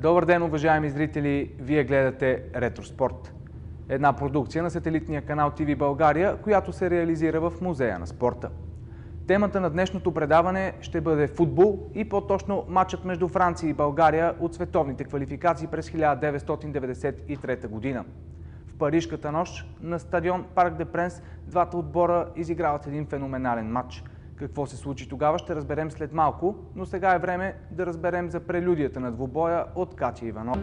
Добър ден, уважаеми зрители! Вие гледате Ретро-спорт. Една продукция на сателитния канал ТВ България, която се реализира в Музея на спорта. Темата на днешното предаване ще бъде футбол и по-точно матчът между Франция и България от световните квалификации през 1993 година. В Парижката нощ на стадион Парк де Пренс двата отбора изиграват един феноменален матч. Какво се случи тогава, ще разберем след малко, но сега е време да разберем за прелюдията на двубоя от Катя Иванова.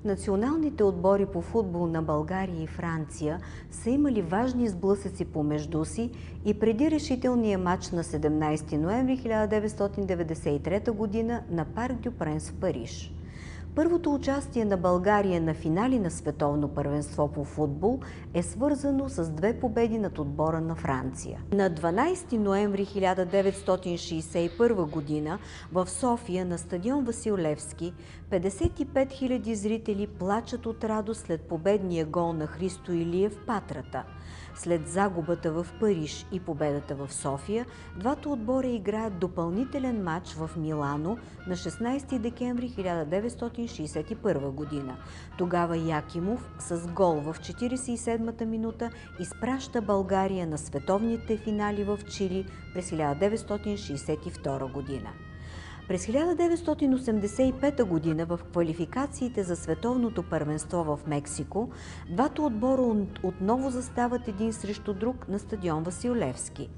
Националните отбори по футбол на България и Франция са имали важни сблъсъци помежду си и преди решителния матч на 17 ноември 1993 г. на Парк дю Пренс в Париж. Първото участие на България на финали на световно първенство по футбол е свързано с две победи над отбора на Франция. На 12 ноември 1961 г. в София на стадион Васил Левски 55 000 зрители плачат от радост след победния гол на Христо Илиев в Патрата. След загубата в Париж и победата в София, двата отбора играят допълнителен матч в Милано на 16 декември 1961 година. Тогава Якимов с гол в 47-та минута изпраща България на световните финали в Чили през 1962 година. През 1985 година в квалификациите за световното първенство в Мексико, двата отбора отново застават един срещу друг на стадион Васил Левски.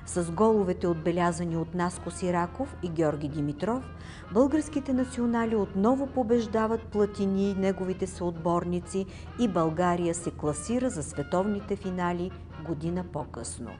С головете отбелязани от Наско Сираков и Георги Димитров, българските национали отново побеждават Платини и неговите съотборници и България се класира за световните финали година по-късно.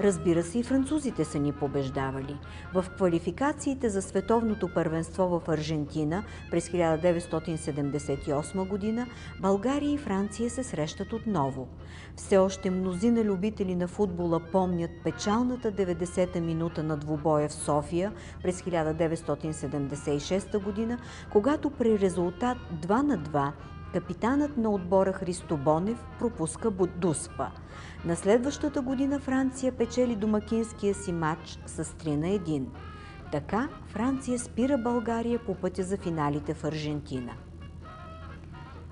Разбира се, и французите са ни побеждавали. В квалификациите за световното първенство в Аржентина през 1978 година България и Франция се срещат отново. Все още мнозина любители на футбола помнят печалната 90-та минута на двубоя в София през 1976 година, когато при резултат 2-2 капитанът на отбора Христо Бонев пропуска Дуспа. На следващата година Франция печели домакинския си матч с 3-1. Така Франция спира България по пътя за финалите в Аржентина.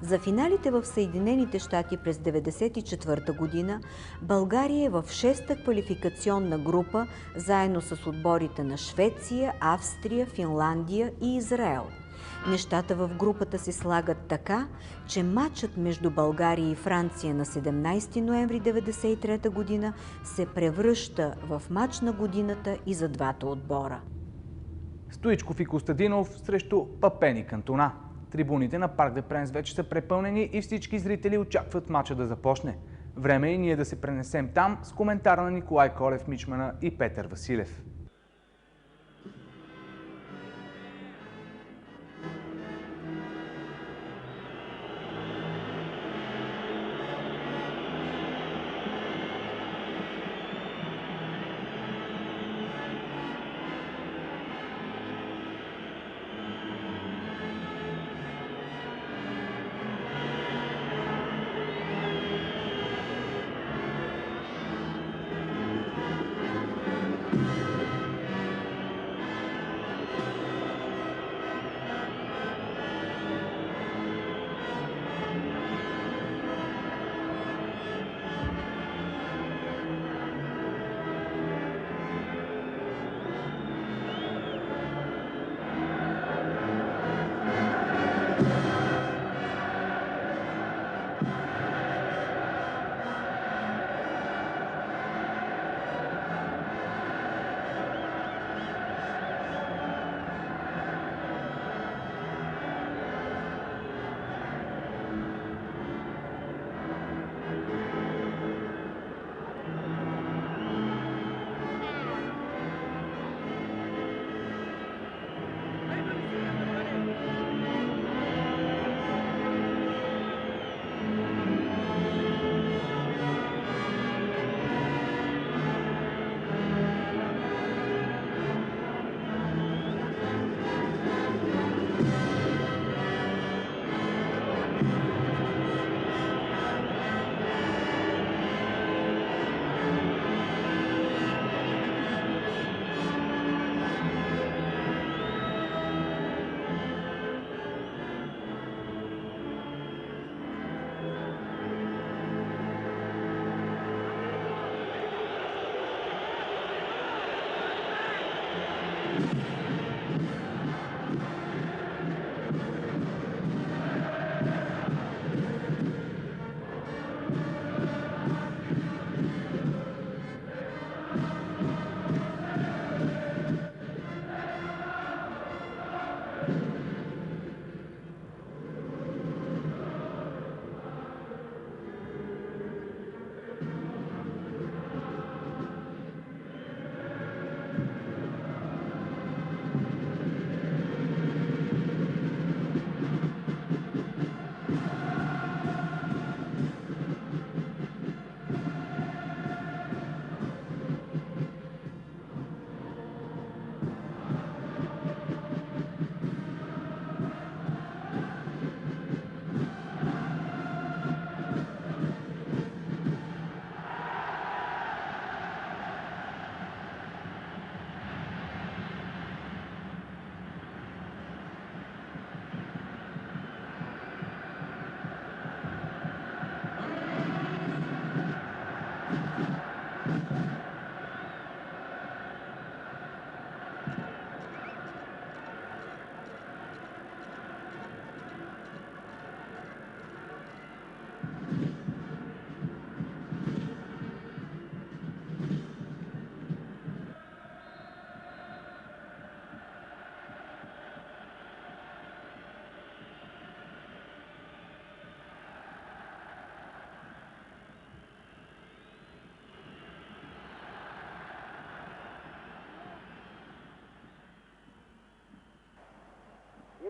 За финалите в Съединените щати през 1994 година България е в 6-та квалификационна група заедно с отборите на Швеция, Австрия, Финландия и Израел. Нещата в групата се слагат така, че матчът между България и Франция на 17 ноември 1993 година се превръща в матч на годината и за двата отбора. Стоичков и Костадинов срещу Папен и Кантона. Трибуните на Парк де Пренс вече са препълнени и всички зрители очакват матча да започне. Време е и ние да се пренесем там с коментара на Николай Колев-Мичмана и Петър Василев.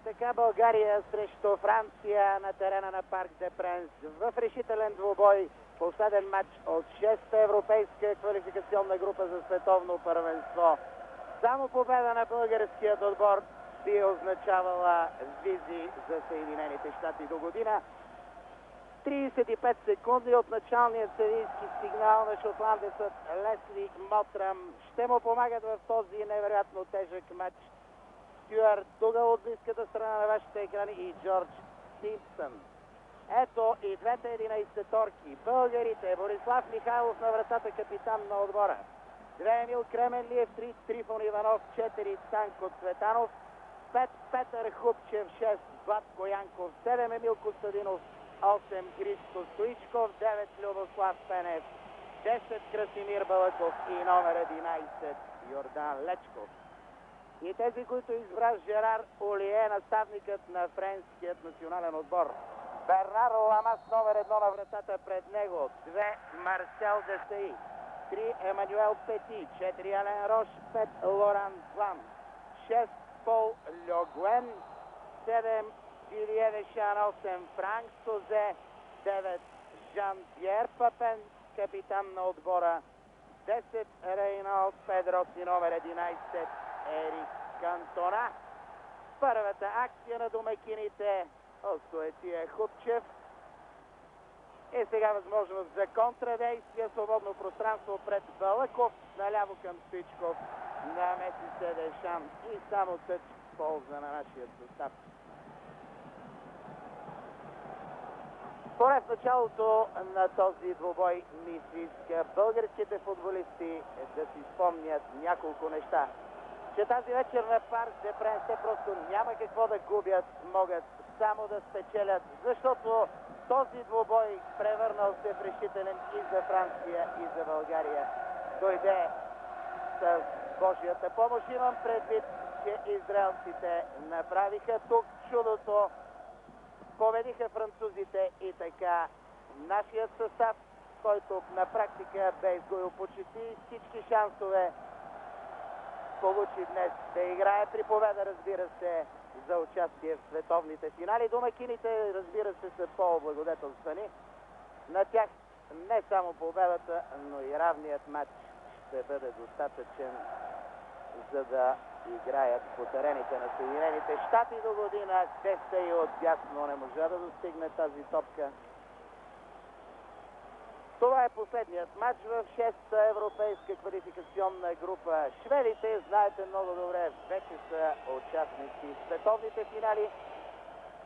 така България срещу Франция на терена на Парк де Пренс в решителен двубой. Последен матч от 6-та европейска квалификационна група за световно първенство. Само победа на българският отбор би означавала визи за Съединените щати до година. 35 секунди от началния съдийски сигнал на шотландецът Лесли Мотрам ще му помагат в този невероятно тежък матч Стюарт Дугал от близката страна на вашите екрани и Джордж Симпсън. Ето и двете 11-торки. Българите: Борислав Михайлов на вратата, капитан на отбора. 2 Емил Кременлиев, 3 Трифон Иванов, 4 Станко Цветанов, 5 Петър Хубчев, 6 Златко Янков, 7 Емил Костадинов, 8 Христо Стоичков, 9 Любослав Пенев, 10 Красимир Балъков и номер 11 Йордан Лечков. И тези, които избра Жерар Олие, наставникът на френският национален отбор. Бернар Ламас, номер 1 на вратата пред него. 2 Марсел Десаи, 3 Емануел Пети, 4 Ален Рош, 5 Лоран Зван, 6 Пол Льогуен, 7 Дилие Дешан, 8 Франк Созе, 9 Жан-Пьер Папен, капитан на отбора, 10 Рейналд Педроси, номер 11 Ерик Кантона. Първата акция на домакините Остуетия Хубчев. И сега възможност за контрадействие, свободно пространство пред Балъков, наляво към Стоичков, намеси се Дешан и само тъч в полза на нашия състав. Поне в началото на този двубой ми се иска българските футболисти да си спомнят няколко неща. Че тази вечер на Парк де Пренс те просто няма какво да губят, могат само да спечелят, защото този двубой, превърнал се в решителен и за Франция, и за България, дойде с Божията помощ. Имам предвид, че израелците направиха тук чудото, победиха французите и така нашият състав, който на практика бе изгубил почти всички шансове, получи днес да играе при победа, разбира се, за участие в световните финали. Домакините, разбира се, са по-облагодетелствани. На тях не само победата, но и равният матч ще бъде достатъчен, за да играят по терените на Съединените щати до година. Те са и отдясно, не можа да достигне тази топка. Това е последният матч в 6-та европейска квалификационна група. Шведите, знаете много добре, вече са участници в световните финали.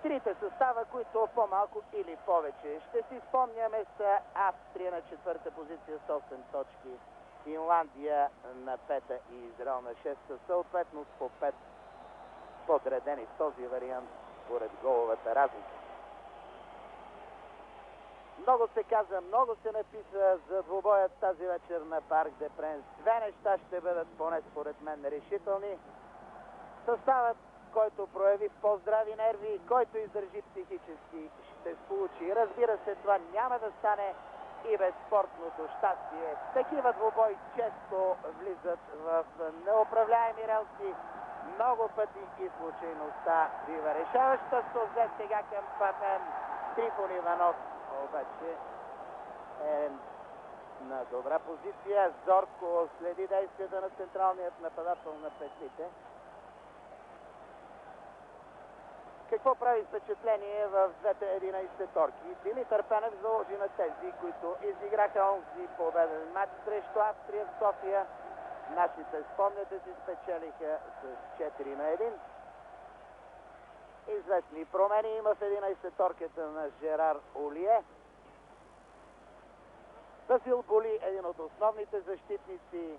Трите състава, които по-малко или повече ще си спомняме, са Австрия на 4-та позиция с 8 точки, Финландия на 5-та и Израел на 6-та, съответно с по 5 подредени в този вариант според головата разлика. Много се каза, много се написа за двубоят тази вечер на Парк де Пренс. Две неща ще бъдат, поне според мен, решителни. Съставът, който прояви по-здрави нерви, който издържи психически, ще получи. Разбира се, това няма да стане и без спортното щастие. Такива двубои често влизат в неуправляеми релси. Много пъти и случайността бива решаваща. Созе сега към Папен. Трифон Иванов обаче е на добра позиция. Зорко следи действията на централният нападател на петлите. Какво прави впечатление в двете 11-торки? Димитър Пенев заложи на тези, които изиграха онзи победен матч срещу Австрия в София. Нашите, спомняте си, спечелиха с 4-1. Известни промени има в 11-торката на Жерар Олие. Васил Боли, един от основните защитници,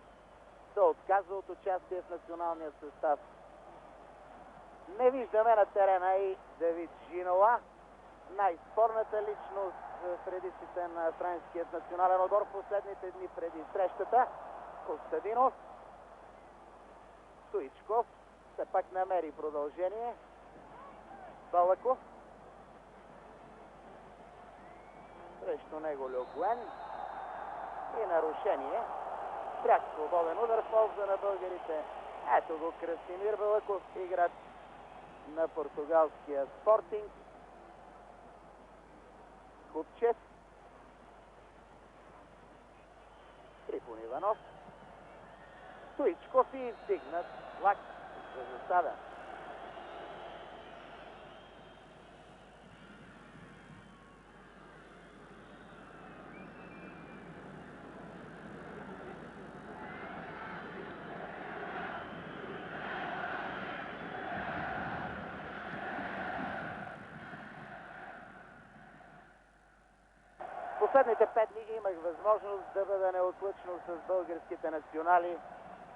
се отказва от участие в националния състав. Не виждаме на терена и Давид Жинола, най-спорната личност в редиците на френският национален отбор в последните дни преди срещата. Костадинов, Стоичков, все пак намери продължение. Балъков, срещу него Льогуен и нарушение. Пряк свободен удар в полза на българите. Ето го Красимир Балъков, играч на португалския Спортинг. Купчев. Трифон Иванов. Стоичков и издигнат лак за засада. Последните 5 дни имах възможност да бъда неотлъчно с българските национали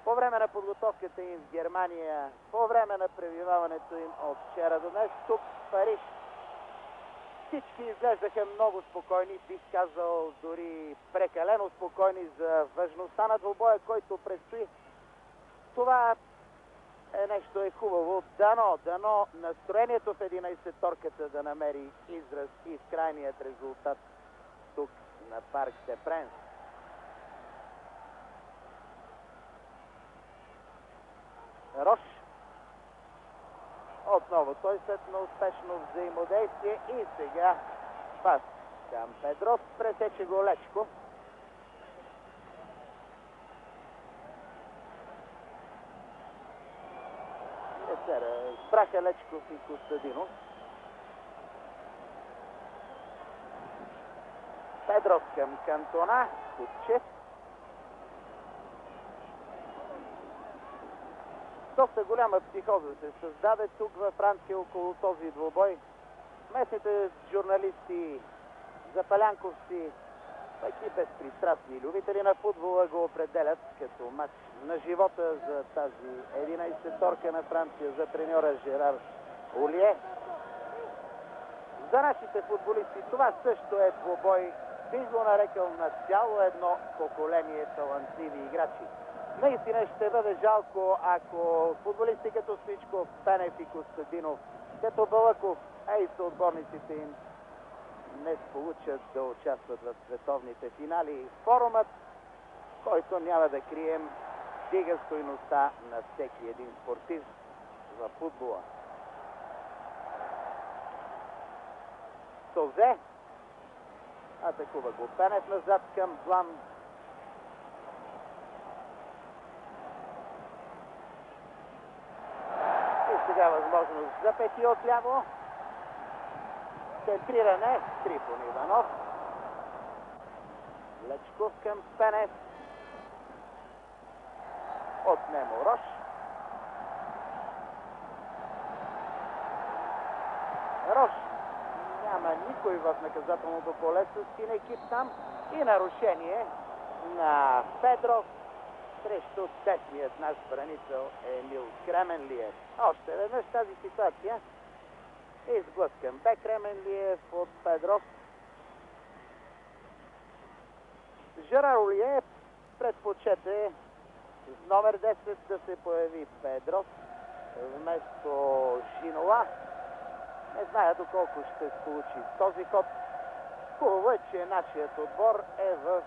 по време на подготовката им в Германия, по време на пребиваването им от вчера до днес тук в Париж. Всички изглеждаха много спокойни, бих казал дори прекалено спокойни за важността на двубоя, който предстои. Това е нещо хубаво. Дано настроението в 11-торката да намери израз и в крайният резултат тук на Парк де Пренс. Рош. Отново той след на успешно взаимодействие и сега пас към Педрос. Пресече го Лечко. Спраха Лечков и Костадинов. Педрос към Кантона. Купчев. Доста голяма психоза се създаде тук във Франция около този двубой. Местните журналисти, запалянковци, пък и безпристрастни любители на футбола го определят като матч на живота за тази 11-торка на Франция за треньора Жерар Олие. За нашите футболисти това също е двубой, бих го нарекал на цяло едно поколение талантливи играчи. Наистина ще бъде жалко, ако футболисти като Стоичков, Пенев и Костадинов, като Балъков, а и съотборниците им не получат да участват в световните финали. Форумът, който няма да крием, дига стойността на всеки един спортист в футбола. Созе. Атакува го Пенев назад към Блан. Сега възможност за Пети отляво. Центриране. Трифон Иванов. Лечков към Пенев. Отнемо Рош. Рош. Няма никой в наказателното поле с син екип там. И нарушение на Педров срещу десният наш бранител Емил Кременлиев. Още веднъж тази ситуация е изблъскан бе Кременлиев от Педров. Жерар Олие предпочете с номер 10 да се появи Педров вместо Шинола. Не зная доколко ще се получи този ход. Хубаво е, че нашият отбор е в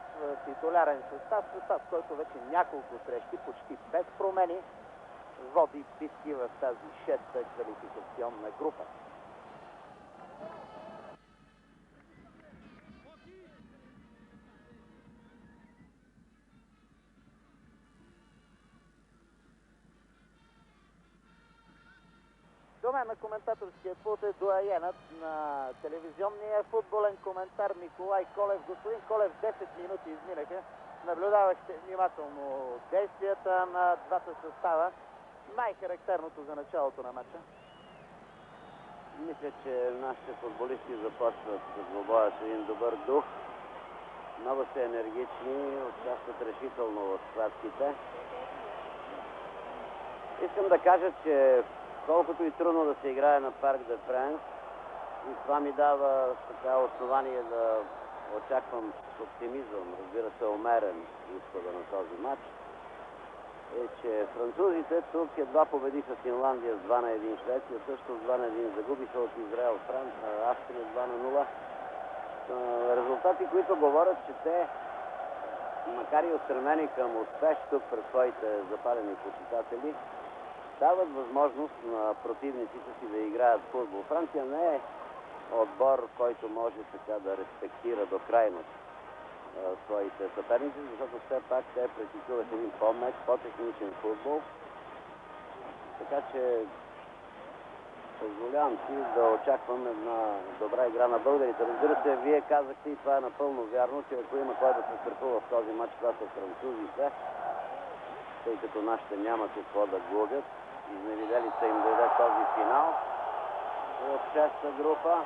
титулярен състав, който вече няколко срещи, почти без промени, води битки в тази 6-та квалификационна група. До мен на коментаторския пулт е доайенът на телевизионния футболен коментар Николай Колев. Господин Колев, 10 минути изминаха. Наблюдавахте внимателно действията на двата състава. Най-характерното за началото на матча. Мисля, че нашите футболисти започват с двубоя с един добър дух. Много са енергични, участват решително в схватките. Искам да кажа, че колкото и трудно да се играе на Парк де Пренс, и това ми дава така основание да очаквам с оптимизъм, разбира се, умерен изхода на този матч, е, че французите тук едва победиха Финландия с 2-1, Швеция също с 2-1, загубиха от Израел, Австрия 2-0. Резултати, които говорят, че те, макар и устремени към успех тук пред своите запалени почитатели, дават възможност на противниците си да играят футбол. Франция не е отбор, който може така да респектира до крайност своите съперници, защото все пак те практикуват един по-мек, по-техничен футбол. Така че позволявам си да очаквам една добра игра на българите. Разбира се, вие казахте, и това е напълно вярно, че ако има кой да се страхува в този матч, това са французите, тъй като нашите няма какво да губят. Изневиделица им дойде този финал от шеста група.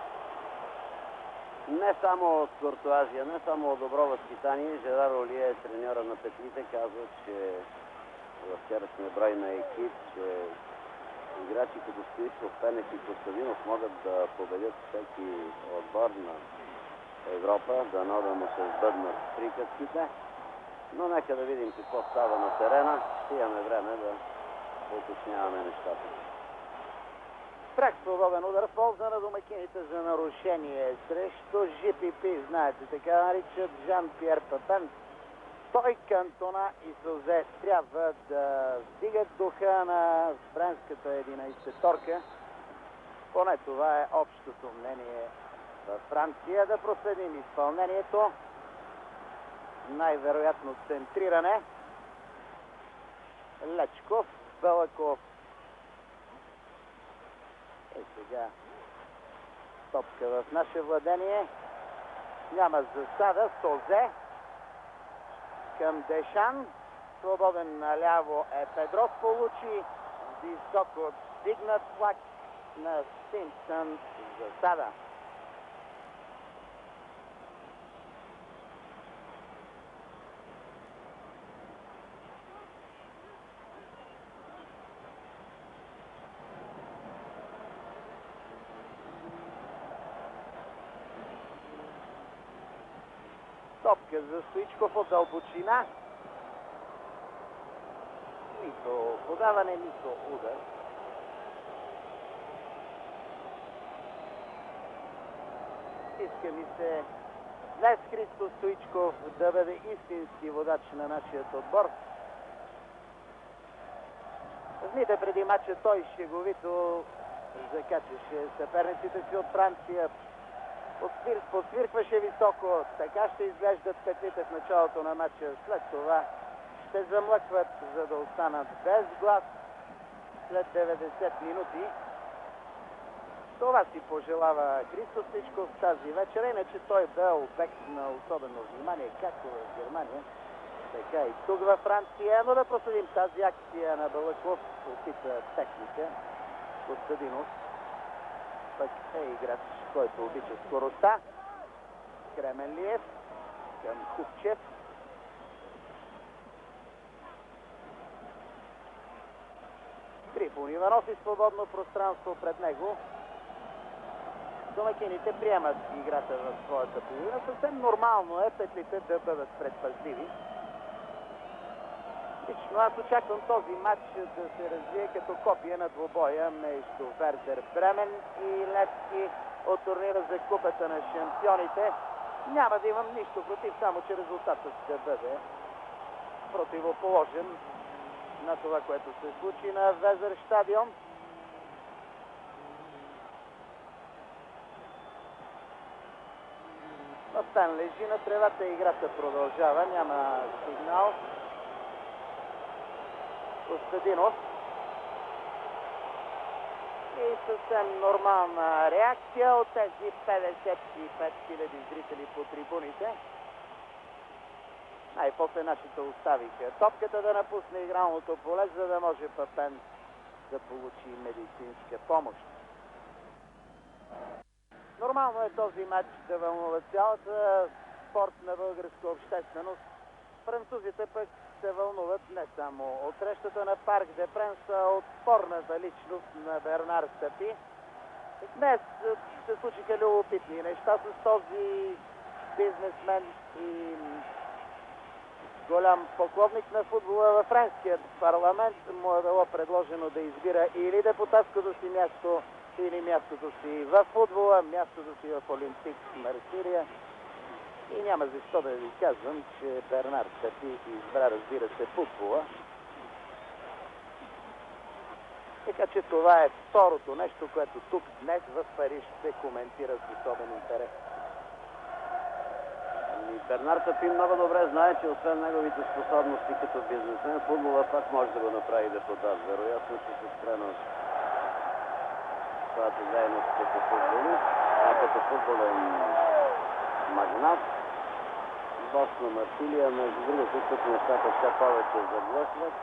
Не само от куртоазия, не само от добро възпитание. Жерар Олие, треньора на петлите, казва, че в вчерашния брой на екип, че играчи като Стоичков, Пенев и Костадинов могат да победят всеки отбор на Европа, дано да му се сбъднат приказките. Но нека да видим какво става на терена. Ще имаме време да уточняваме нещата. Прак свободен удар в полза на домакините за нарушение срещу ЖПП, знаете, така наричат Жан-Пьер Папен. Той, Кантона и Сълзе трябва да вдигат духа на френската 11-торка. Поне това е общото мнение във Франция. Да проследим изпълнението. Най-вероятно центриране. Лечков, Балаков. И сега топка в наше владение. Няма засада. Созе към Дешан. Свободен наляво е Педрос. Получи високо дигнат флаг на Симпсън. Засада. Топка за Стоичков от дълбочина. Нито подаване, нито удар. Иска ми се днес Христо Стоичков да бъде истински водач на нашия отбор. В дните преди матча той шеговито закачаше съперниците си от Франция. Подсвиркваше високо. Така ще изглеждат петлите в началото на матча. След това ще замлъкват, за да останат без глас след 90 минути. Това си пожелава Христо Стоичков тази вечер. Иначе той бе обект на особено внимание, както в Германия, така и тук във Франция. Но да проследим тази акция на Балаков. Опита техника. Костадинов пък е играч, който обича скоростта. Кременлиев към Купчев. Трифон Иванов и свободно пространство пред него. Домакините приемат играта в своята половина. Съвсем нормално е петлите да бъдат предпазливи. Лично аз очаквам този матч да се развие като копия на двубоя между Вердер Бремен и Левски от турнира за Купата на шампионите. Няма да имам нищо против, само че резултатът ще бъде противоположен на това, което се случи на Везер стадион. Папен лежи на тревата и играта продължава. Няма сигнал. Костадинов. И съвсем нормална реакция от тези 55 000 зрители по трибуните. Най-после нашите оставиха топката да напусне игралното поле, за да може Папен да получи медицинска помощ. Нормално е този матч да вълнува цялата спортна българска общественост. Французите пък се вълнуват не само от срещата на Парк де Пренс, а от спорната личност на Бернар Тапи. Днес се случиха любопитни неща с този бизнесмен и голям поклонник на футбола. Във френският парламент му е било предложено да избира или депутатското си място, или мястото си в футбола, мястото си в Олимпик Марсилия. И няма защо да ви казвам, че Бернар Тапи избра, разбира се, футбола. Така че това е второто нещо, което тук днес в Париж се коментира с особен интерес. Бернар Тапи много добре знае, че освен неговите способности като бизнесмен, футбола пак може да го направи депутат. Вероятно, че се спре на своята дейност като футболист, като футболен магнат. Босна Мартилия, между другото, тук нещата все повече заблъсват.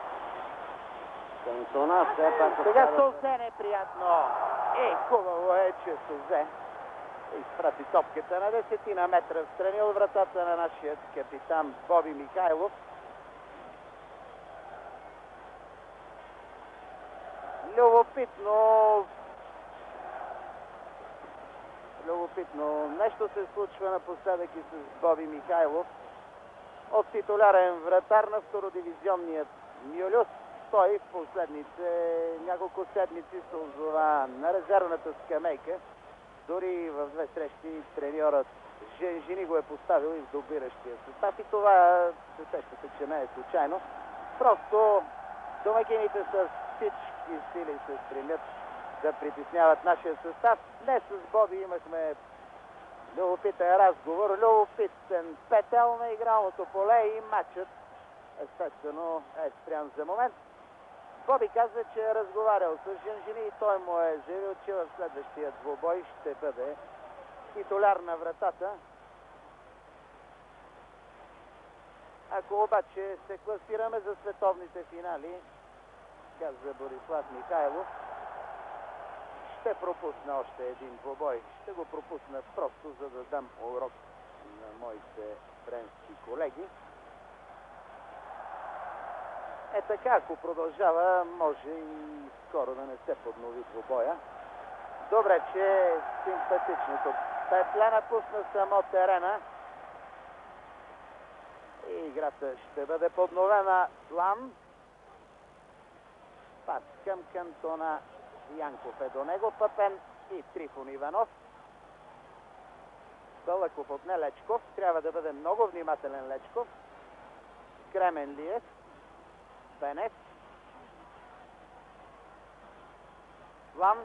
Кантона все пак... Сега Солзе неприятно. Хубаво е, че Солзе изпрати топката на 10 метра в страни от вратата на нашия капитан Боби Михайлов. Любопитно нещо се случва напоследък и с Боби Михайлов. От титулярен вратар на втородивизионният Мюлюс, той в последните няколко седмици се озова на резервната скамейка. Дори в две срещи треньорът Женжини го е поставил и в добиращия състав. И това се сещате, че не е случайно. Просто домакините с всички сили се стремят да притесняват нашия състав. Днес с Боби имахме любопитен разговор, любопитен петел на игралното поле и матчът естествено е спрян за момент. Боби казва, че е разговарял с Женжини и той му е заявил, че в следващия двубой ще бъде титуляр на вратата. Ако обаче се класираме за световните финали, казва Борислав Михайлов, ще пропусна още един двубой. Ще го пропусна просто, за да дам урок на моите френски колеги. Така, ако продължава, може и скоро да не се поднови двубоя. Добре, че е симпатичното. Петля напусна само терена. И играта ще бъде подновена. План. Пас към Кантона. Янков е до него. Пъпен и Трифон Иванов. Бълъков отне Лечков. Трябва да бъде много внимателен Лечков. Кременлиев. Бенев. План.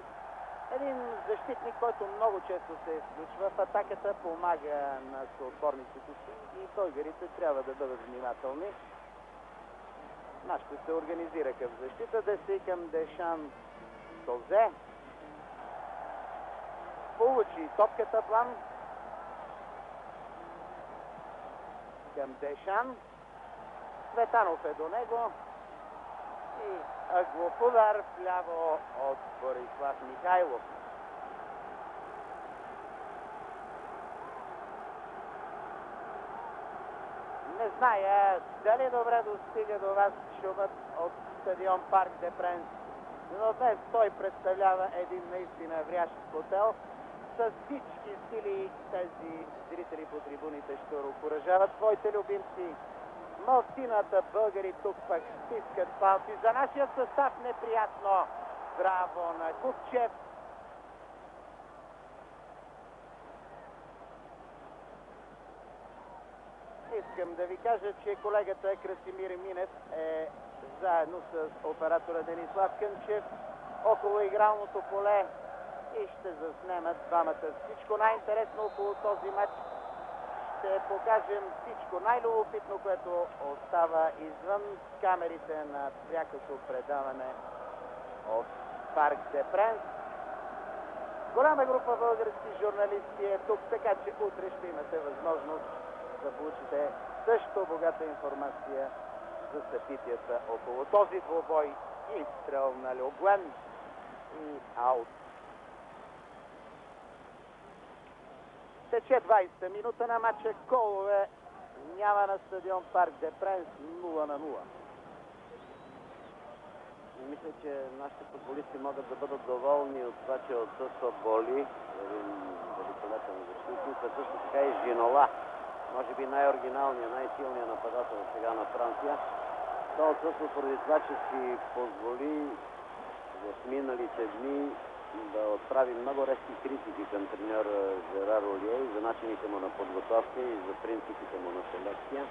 Един защитник, който много често се изключва в атаката, помага на съотборниците си и българите трябва да бъдат внимателни. Нашите се организираха в защита. Деси към Дешан Солзе. Получи топката План. Към Дешан. Цветанов е до него. И ъглов удар вляво от Борислав Михайлов. Не зная дали добре достига до вас шумът от стадион Парк де Пренс, но днес той представлява един наистина врящ хотел. С всички сили тези зрители по трибуните ще окуражават своите любимци. Малцината българи тук пък стискат палци. За нашия състав неприятно. Браво на Купчев. Искам да ви кажа, че колегата Красимир Минев е заедно с оператора Денислав Кънчев около игралното поле и ще заснемат двамата всичко най-интересно около този матч. Ще покажем всичко най-любопитно, което остава извън камерите на прякото предаване от Парк де Пренс. Голяма група български журналисти е тук, така че утре ще имате възможност да получите също богата информация за събитията около този двубой. Изстрел на Люблен и аут. Тече 20-та минута на матча. Голове няма на стадион Парк де Пренс. 0-0. Мисля, че нашите футболисти могат да бъдат доволни от това, че отсъства Боли, един великолепен защитник, а също така и Жинола. Може би най-оригиналният, най-силният нападател сега на Франция. Той отсъства поради това, че си позволи в миналите дни да отправи много резки критики към треньора Жерар Олие и за начините му на подготовка и за принципите му на селекция.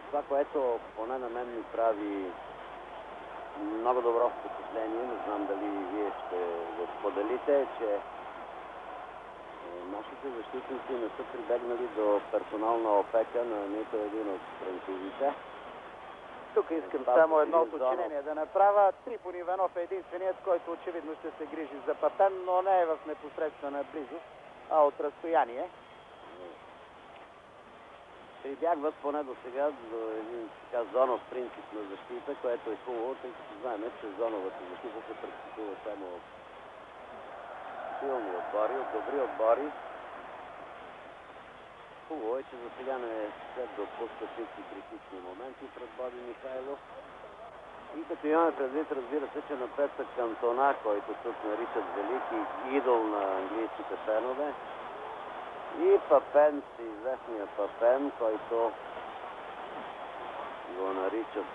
Това, което поне на мен ми прави много добро впечатление, не знам дали вие ще го споделите, че нашите защитници не са прибегнали до персонална опека на нито един от французите. Тук искам само едно уточнение да направя. Трифон Иванов е единственият, който очевидно ще се грижи за Папен, но не е в непосредствена близост, а от разстояние. Прибягват поне до сега до един така зонов принцип на защита, което е хубаво, тъй като знаем, че зоновата защита се практикува само от силни отбори, от добри отбори. Хубаво е, че за сега не се допускат всички критични моменти пред Боби Михайлов. И като имаме предвид, разбира се, че напред са Кантона, който тук наричат велики идол на английските фенове. И Папен, известния Папен, който го наричат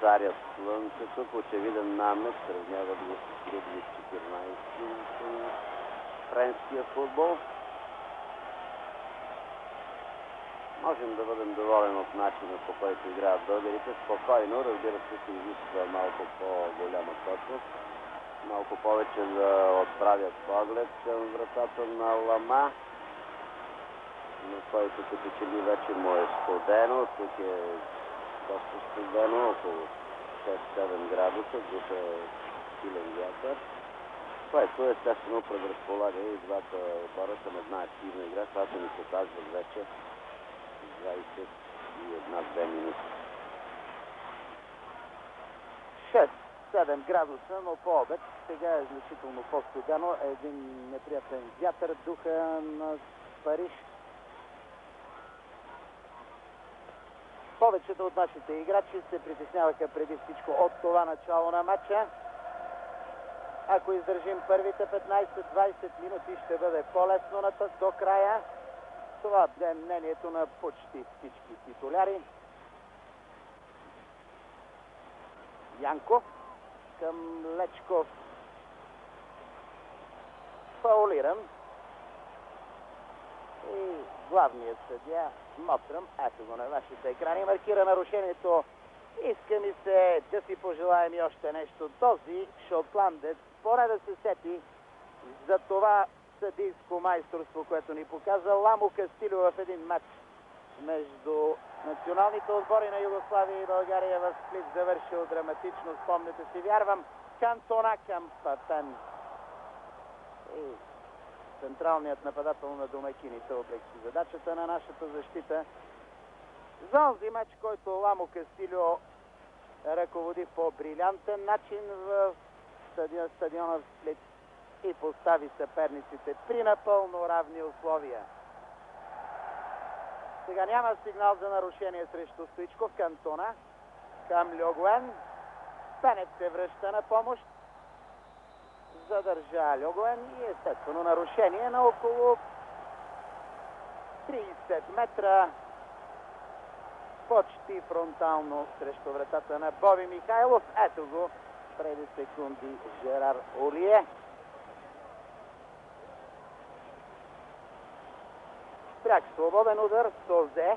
царят слънцето, очевиден намек, сравнява го с Людвиг 14 френския футбол. Можем да бъдем доволен от начина, по който играят българите. Спокойно, разбира се, се изисква малко по-голяма точност. Малко повече да отправят поглед към вратата на Лама, на който като че ли вече му е студено. Тук е доста студено, около 6-7 градуса, духа силен вятър, което естествено предразполага и двата отбора към една активна игра, която ни показва вече 21-2 минути. 6-7 градуса, но по обед сега е значително по-студено. Един неприятен вятър духа на Париж. Повечето от нашите играчи се притесняваха преди всичко от това начало на матча. Ако издържим първите 15-20 минути, ще бъде по-лесно до края. Това е мнението на почти всички титуляри. Янков към Лечков. Фаулиран. И главният съдия Мотръм, ето го на вашите екрани, маркира нарушението. Иска ми се да си пожелаем и още нещо. Този шотландец поне да се сети за това съдийско майсторство, което ни показа Ламо Кастилио в един матч между националните отбори на Югославия и България в Сплит, завършил драматично, спомняте си, вярвам. Кантона към Папен. И централният нападател на домакините облегчи задачата на нашата защита. За онзи матч, който Ламо Кастилио ръководи по брилянтен начин в стадиона в Сплит и постави съперниците при напълно равни условия. Сега няма сигнал за нарушение срещу Стоичков. Кантона към Льогуен. Пенев се връща на помощ. Задържа Льогуен и естествено нарушение на около 30 метра. Почти фронтално срещу вратата на Боби Михайлов. Ето го преди секунди Жерар Олие. Пряк свободен удар, Созе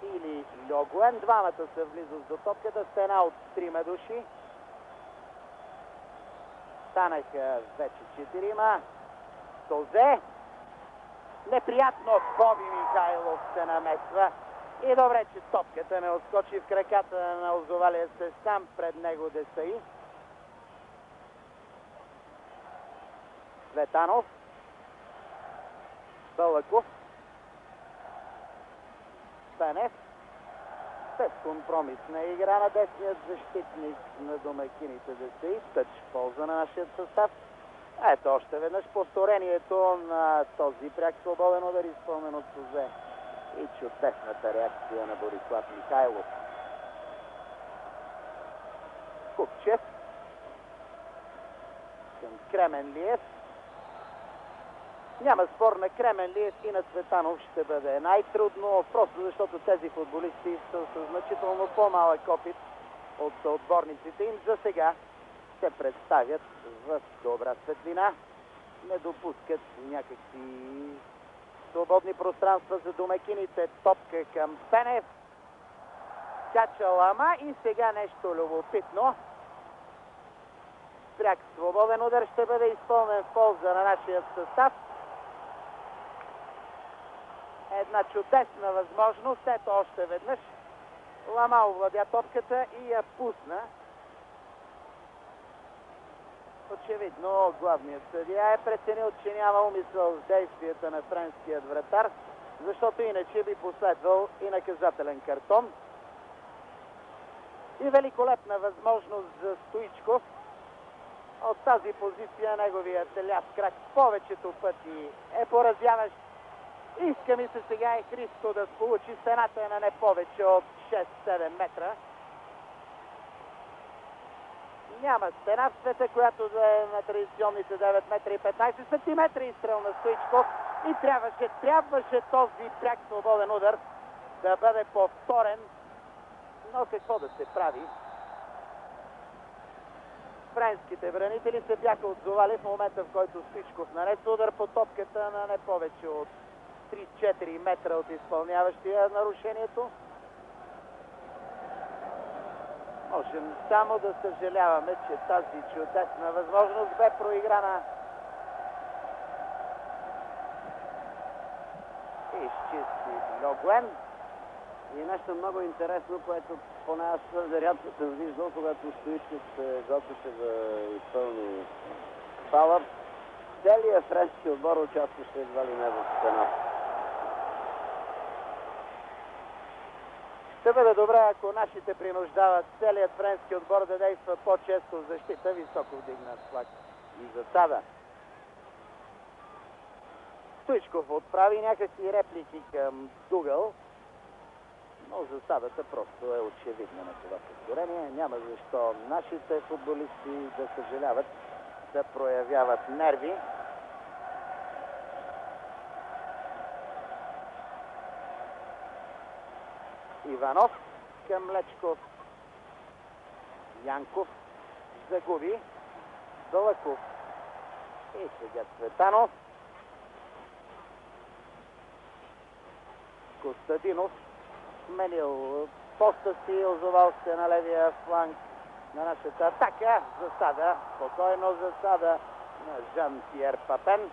или Льогуен. Двамата са в близост до топката. Стена от 3 души. Станаха вече 4. Созе. Неприятно Боби Михайлов се намесва. И добре, че топката не отскочи в краката на озовалия се сам пред него Десаи. Цветанов. Балаков. Пенев. Безкомпромисна игра на десният защитник на домакините Десаи. Тъч в полза на нашия състав. Ето още веднъж повторението на този пряк свободен удар, изпълнен от Созе. И чудесната реакция на Борислав Михайлов. Купчев към Кременлиев. Няма спор, на Кременлиев и на Цветанов ще бъде най-трудно, просто защото тези футболисти са с значително по-малък опит от отборниците им. За сега се представят в добра светлина, не допускат някакви свободни пространства за домакините. Топка към Пенев. Скача Лама и сега нещо любопитно. пряк свободен удар ще бъде изпълнен в полза на нашия състав. Една чудесна възможност. Ето още веднъж. Лама овладя топката и я пусна. Очевидно главният съдия е преценил, че няма умисъл в действията на френският вратар, защото иначе би последвал и наказателен картон. И великолепна възможност за Стоичков. От тази позиция неговият ляв крак повечето пъти е поразяващ. Иска ми се сега и Христо да сполучи. Стената е на не повече от 6-7 метра. Няма стена в света, която да е на традиционните 9 метра и 15 сантиметра. Изстрел на Стоичков и трябваше този пряк свободен удар да бъде повторен. Но какво да се прави? Френските бранители се бяха отзовали в момента, в който Стоичков нанесе удар по топката на не повече от 3-4 метра от изпълняващия нарушението. Можем само да съжаляваме, че тази чудесна възможност бе проиграна. Изчисти Льогуен. И нещо много интересно, което поне аз твърде рядко съм виждал, когато Стоичков се готвеше да изпълни фала. Целият френски отбор участваше едва ли не в стената. Ще бъде добре, ако нашите принуждават целият френски отбор да действа по-често в защита. Високо вдигнат флаг и засада. Стоичков отправи някакви реплики към Дугъл, но засадата просто е очевидна на това повторение. Няма защо нашите футболисти да съжаляват, да проявяват нерви. Иванов към Лечков. Янков загуби. Балаков. И сега Цветанов. Костадинов сменил поста си, озовал се на левия фланг на нашата атака. Засада, спокойно засада на Жан-Пьер Папен.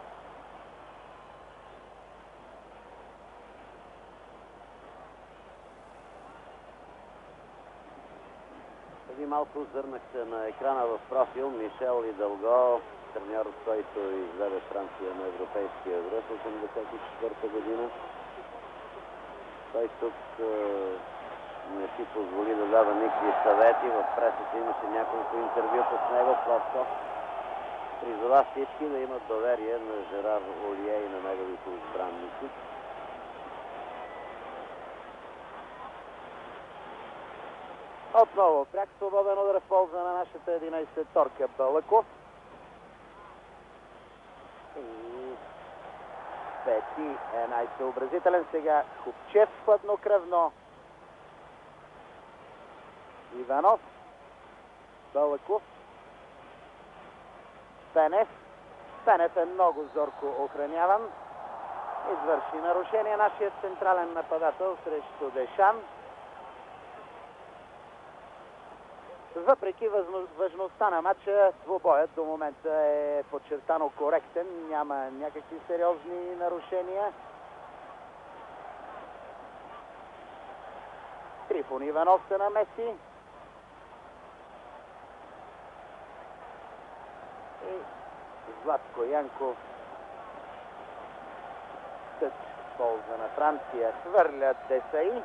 Преди малко зърнахте на екрана в профил Мишел Идалго, треньор, който изведе Франция на европейския връх 1984 година. Той тук не си позволи да дава никакви съвети. В пресата имаше няколко интервюта с него. Просто призова всички да имат доверие на Жерар Олие и на неговите избранници. Отново пряк свободен удар в полза на нашата 11-торка Балаков. И Пети е най-съобразителен. Сега Хупчев хладнокръвно. Иванов. Балаков. Пенев. Пенев е много зорко охраняван. Извърши нарушение нашият централен нападател срещу Дешан. Въпреки важността на матча, двубоят до момента е подчертано коректен. Няма някакви сериозни нарушения. Трифон Иванов се намеси. И Златко Янков. Тъч в полза на Франция. Хвърлят Десаи.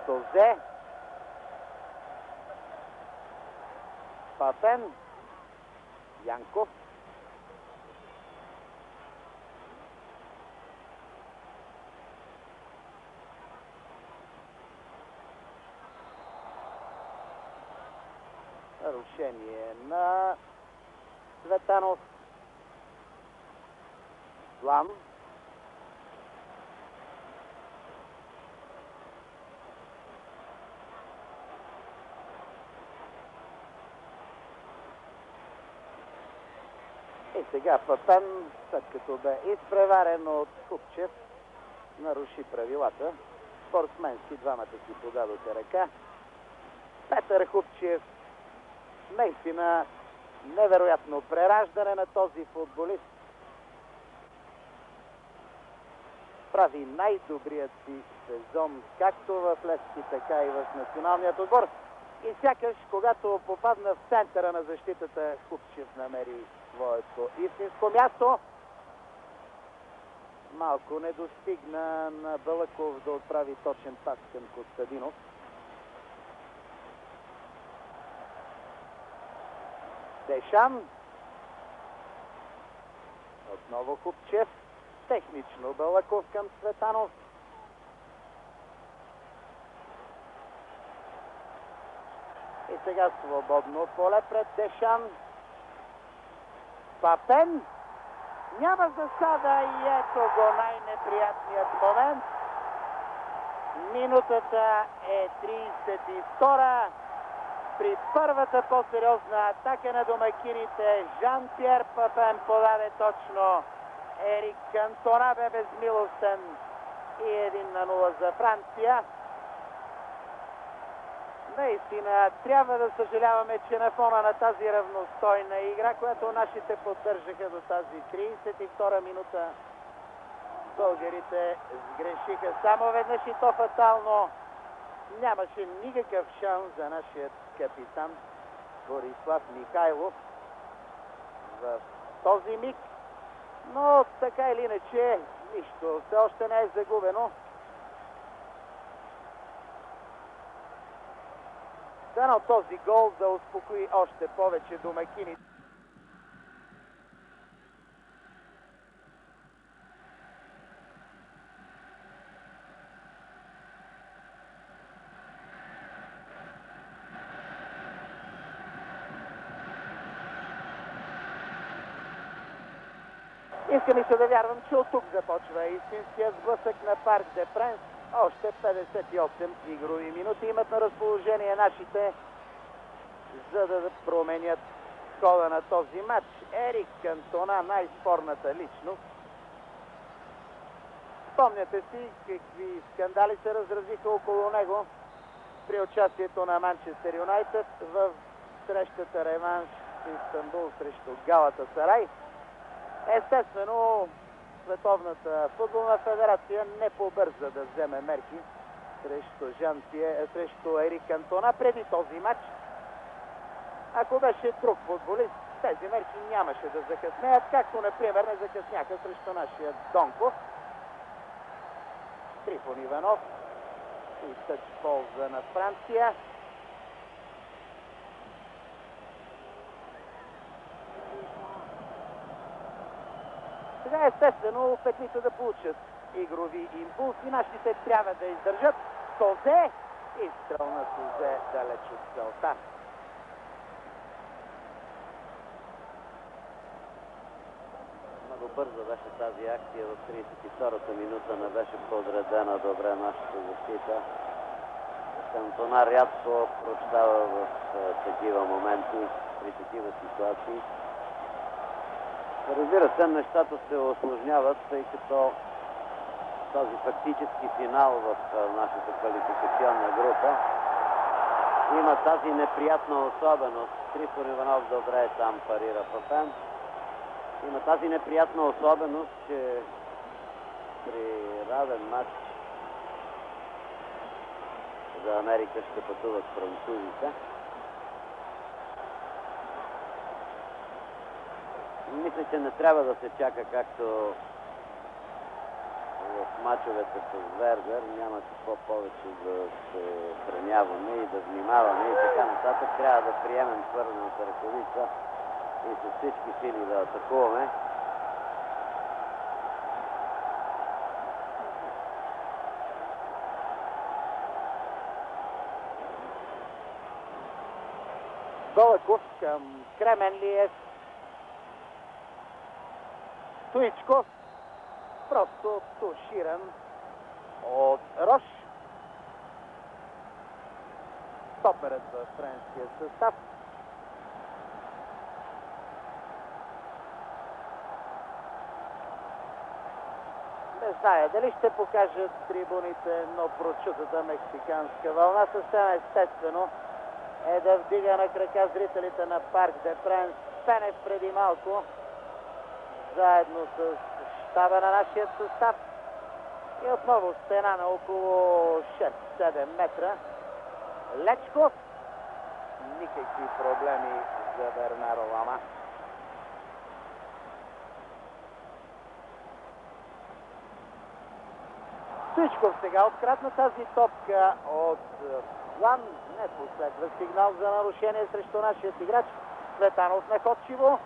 Тозе. Папен. Янков. Нарушение на Цветанов. Слам. И сега Папен, след като бе изпреварен от Хупчев, наруши правилата. Спортсменски двамата си подадоха ръка. Петър Хупчев Наистина невероятно прераждане на този футболист. Прави най-добрият си сезон, както в Левски, така и в националният отбор. И сякаш, когато попадна в центъра на защитата, Купчев намери своето истинско място. Малко не достигна на Балъков да отправи точен пас към Костадинов. Дешан. Отново Купчев. Технично Балъков към Цветанов. И сега свободно поле пред Дешан. Папен. Няма засада и ето го най-неприятният момент. Минутата е 32. При първата по-сериозна атака на домакините Жан-Пьер Папен подаде точно. Ерик Кантона бе безмилостен и 1-0 за Франция. Наистина трябва да съжаляваме, че на фона на тази равностойна игра, която нашите поддържаха до тази 32-а минута, българите сгрешиха само веднъж и то фатално. Нямаше никакъв шанс за нашия капитан Борислав Михайлов в този миг. Но така или иначе, нищо все още не е загубено. Дано този гол да успокои още повече домакините. Иска ми се да вярвам, че от тук започва истинския сблъсък на Парк де Пренс. Още 58 игрови минути имат на разположение нашите, за да променят хода на този матч. Ерик Кантона, най-спорната личност. Спомняте си какви скандали се разразиха около него при участието на Манчестър Юнайтед в срещата реванш в Истанбул срещу Галатасарай. Естествено, Световната футболна федерация не побърза да вземе мерки срещу Ерик Кантона преди този матч. Ако беше друг футболист, тези мерки нямаше да закъснеят, както например не закъсняха срещу нашия Донков. Трифон Иванов и тъч полза на Франция. Сега естествено опитвайте да получат игрови импулси. Нашите трябва да издържат. Созе! Изстрел на Созе далеч от целта. Много бързо беше тази акция. В 32-та минута не беше подредена добре нашата защита. Кантона рядко прощава в такива моменти, при такива ситуации. Разбира се, нещата се осложняват, тъй като този фактически финал в нашата квалификационна група има тази неприятна особеност. Трифон Иванов добре там парира Папен. Има тази неприятна особеност, че при равен матч за Америка ще пътуват французите. Мисля, че не трябва да се чака както в мачовете с Вердер. Няма какво повече да се охраняваме и да внимаваме и така нататък. Трябва да приемем свързаната ръкавица и с всички сили да атакуваме. Балъков към Кременлиев. Стоичков. Просто туширан от Рош. Стоперът в френския състав. Не зная дали ще покажат трибуните, но прочутата мексиканска вълна съвсем естествено е да вдига на крака зрителите на Парк де Пренс. Пенев преди малко, заедно с щаба на нашия състав. И отново стена на около 6-7 метра. Лечков. Никакви проблеми за Бернаро Лама. Стоичков сега открадна тази топка от Лан. Не последва сигнал за нарушение срещу нашия играч. Цветанов находчиво.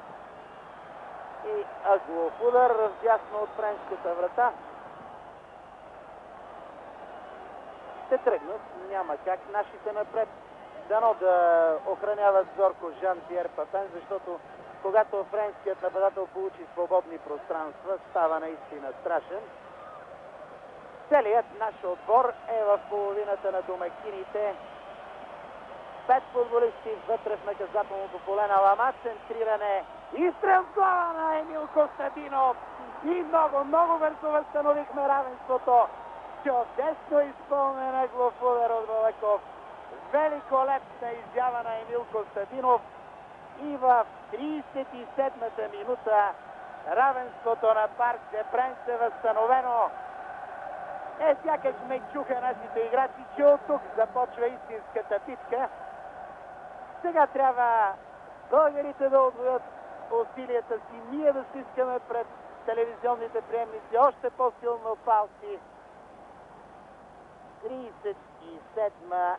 И ъглов удар вдясно от френската врата. Ще тръгнат. Няма как нашите напред. Дано да охраняват зорко Жан-Пьер Папен, защото когато френският нападател получи свободни пространства, става наистина страшен. Целият наш отбор е в половината на домакините. 5 футболисти вътре в наказателното поле на Лама. Центриране. Изстрел с глава на Емил Костадинов. И много бързо възстановихме равенството. Чудесно изпълнен ъглов удар от Балаков. Великолепна изява на Емил Костадинов. И в 37-та минута равенството на Парк де Пренс е възстановено. Сякаш ме чуха нашите играчи, че от тук започва истинската битка. Сега трябва българите да отвоят усилията си, ние да стискаме пред телевизионните приемници още по-силно палци. 37-ма,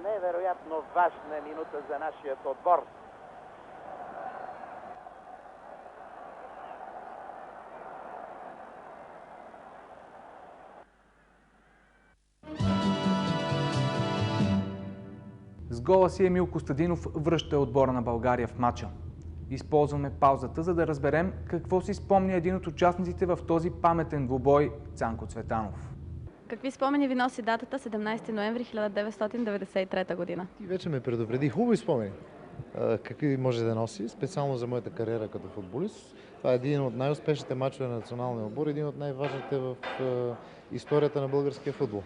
невероятно важна минута за нашият отбор. С гола си Емил Костадинов връща отбора на България в матча. Използваме паузата, за да разберем какво си спомня един от участниците в този паметен двубой – Цанко Цветанов. Какви спомени ви носи датата 17 ноември 1993 година? Ти вече ме предупреди. Хубави спомени. Какви може да носи, специално за моята кариера като футболист. Това е един от най-успешните мачове на националния отбор, един от най-важните в историята на българския футбол.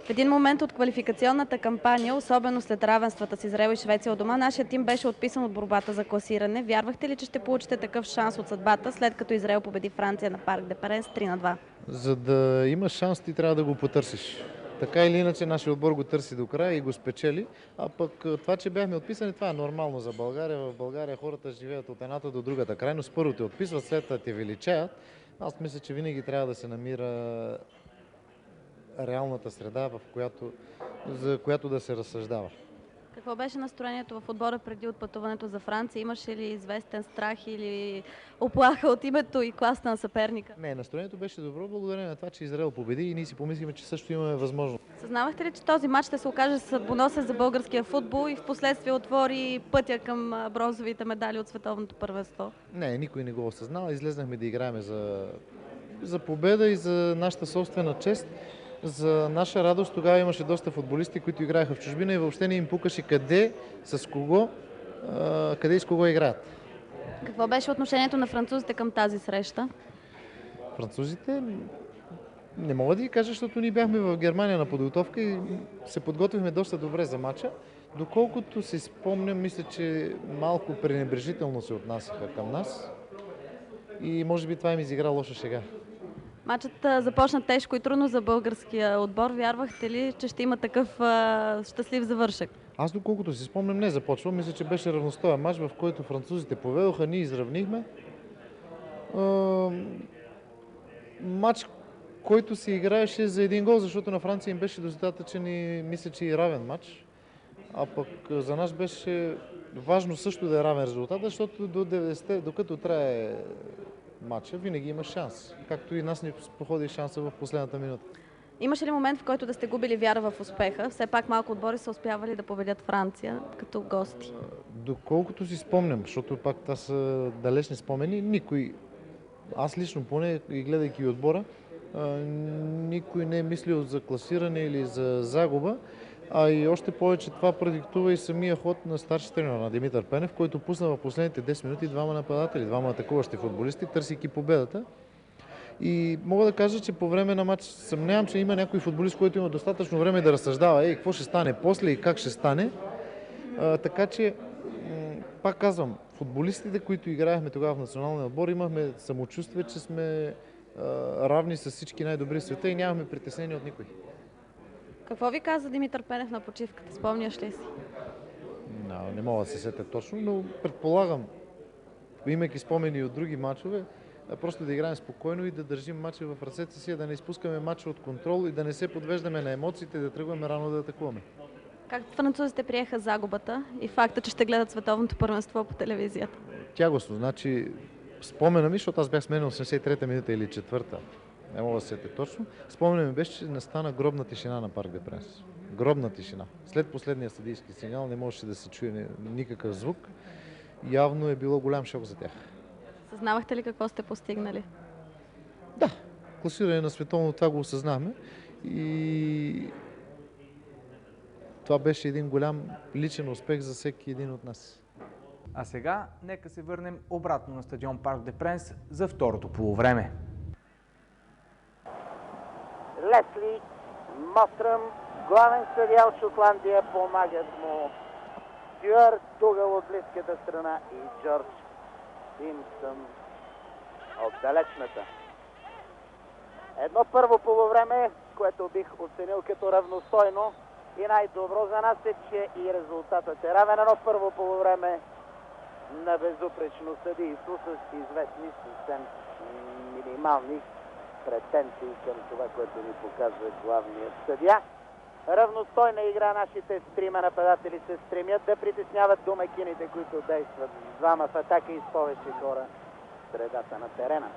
В един момент от квалификационната кампания, особено след равенствата с Израел и Швеция от дома, нашия тим беше отписан от борбата за класиране. Вярвахте ли, че ще получите такъв шанс от съдбата, след като Израел победи Франция на Парк де Пренс 3-2? За да имаш шанс, ти трябва да го потърсиш. Така или иначе, нашия отбор го търси до края и го спечели. А пък това, че бяхме отписани, това е нормално за България. В България хората живеят от едната до другата крайност. Първо те отписват, след това те величаят. Аз мисля, че винаги трябва да се намира реалната среда, за която да се разсъждава. Какво беше настроението в отбора преди отпътуването за Франция? Имаше ли известен страх или оплаха от името и класа на съперника? Не, настроението беше добро, благодарение на това, че Израел победи и ние си помислихме, че също имаме възможност. Съзнавахте ли, че този матч ще се окаже съдбоносен за българския футбол и в последствие отвори пътя към бронзовите медали от световното първенство? Не, никой не го осъзнава. Излезнахме да играем за победа и за нашата собствена чест. За наша радост тогава имаше доста футболисти, които играеха в чужбина и въобще не им пукаше къде, с кого, къде и с кого играят. Какво беше отношението на французите към тази среща? Французите не мога да ги кажа, защото ние бяхме в Германия на подготовка и се подготвихме доста добре за матча. Доколкото си спомням, мисля, че малко пренебрежително се отнасяха към нас и може би това им изигра лоша шега. Матчът започна тежко и трудно за българския отбор. Вярвахте ли, че ще има такъв щастлив завършек? Аз доколкото си спомням не започвам. Мисля, че беше равностоен мач, в който французите поведоха, ние изравнихме. Мач, който се играеше за един гол, защото на Франция им беше достатъчен и мисля, че и равен мач. А пък за нас беше важно също да е равен резултат, защото до 90-те, докато трае матча, винаги има шанс. Както и нас ни походи шанса в последната минута. Имаше ли момент, в който да сте губили вяра в успеха? Все пак малко отбори са успявали да победят Франция като гости. Доколкото си спомням, защото пак това са далечни спомени, никой, аз лично поне и гледайки отбора, никой не е мислил за класиране или за загуба. А и още повече това продиктува и самия ход на старши тренер на Димитър Пенев, който пусна в последните 10 минути двама нападатели, двама атакуващи футболисти, търсейки победата. И мога да кажа, че по време на матч съмнявам, че има някой футболист, който има достатъчно време да разсъждава какво ще стане после и как ще стане. Така че, пак казвам, футболистите, които играехме тогава в националния отбор, имахме самочувствие, че сме равни с всички най-добри в света и нямахме притеснение от никой. Какво ви каза Димитър Пенев на почивката? Спомняш ли си? Не мога да се сетя точно, но предполагам, имайки спомени от други мачове, просто да играем спокойно и да държим мача в ръцете си, да не изпускаме мача от контрол и да не се подвеждаме на емоциите, да тръгваме рано да атакуваме. Как французите приеха загубата и факта, че ще гледат световното първенство по телевизията? Тягостно, значи спомена ми, защото аз бях сменил 83-та минута или 4-та, не мога да се сетя точно, спомена ми беше, че настана гробна тишина на Парк де Пренс. Гробна тишина. След последния съдийски сигнал не можеше да се чуе никакъв звук. Явно е било голям шок за тях. Съзнавахте ли какво сте постигнали? Да, класиране на световно, това го осъзнахме и това беше един голям личен успех за всеки един от нас. А сега нека се върнем обратно на стадион Парк де Пренс за второто полувреме. Лесли Мотръм, главен съдия от Шотландия, помагат му Стюарт Дугал от близката страна и Джордж Симпсън от далечната. Едно първо полувреме, което бих оценил като равностойно и най-добро за нас е, че и резултатът е равен. Едно първо полувреме на безупречно съдийство с известни съвсем минимални претенции към това, което ни показва главният съдия. Равностойна игра, нашите трима нападатели се стремят да притесняват домакините, които действат с двама в атака и с повече хора в средата на терена.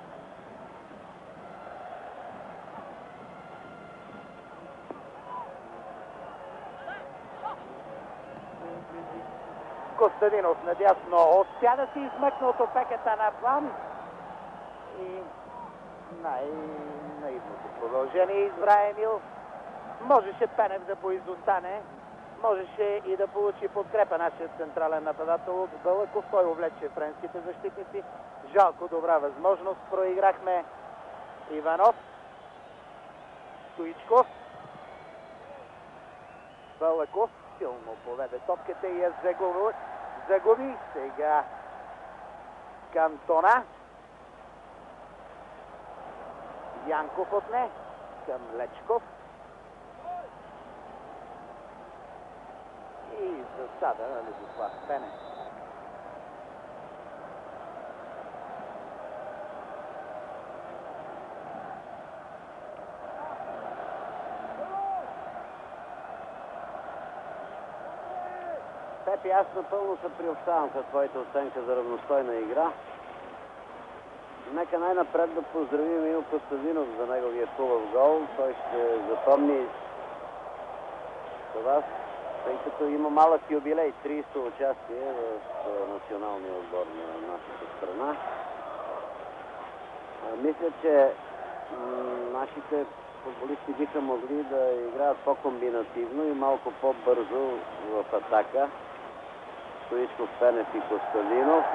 Костадинов надясно успя да се измъкне от опеката на План и най-наивното продължение избра Емил. Можеше Пенев да поизостане, можеше и да получи подкрепа нашия централен нападател от Бълъков. Той увлече френските защитници. Жалко, добра възможност. Проиграхме Иванов, Стоичков, Бълъков силно поведе топката и я загуби. Сега Кантона. Янков отне към Лечков. И засада на Ледослав Пенев. Пепи, аз напълно се приобщавам с твоята оценка за равностойна игра. Нека най-напред да поздравим Емил Костадинов за неговия хубав гол. Той ще запомни това, тъй като има малък юбилей, 30-то участие в националния отбор на нашата страна. Мисля, че нашите футболисти биха могли да играят по-комбинативно и малко по-бързо в атака. Стоичков, Пенев и Костадинов.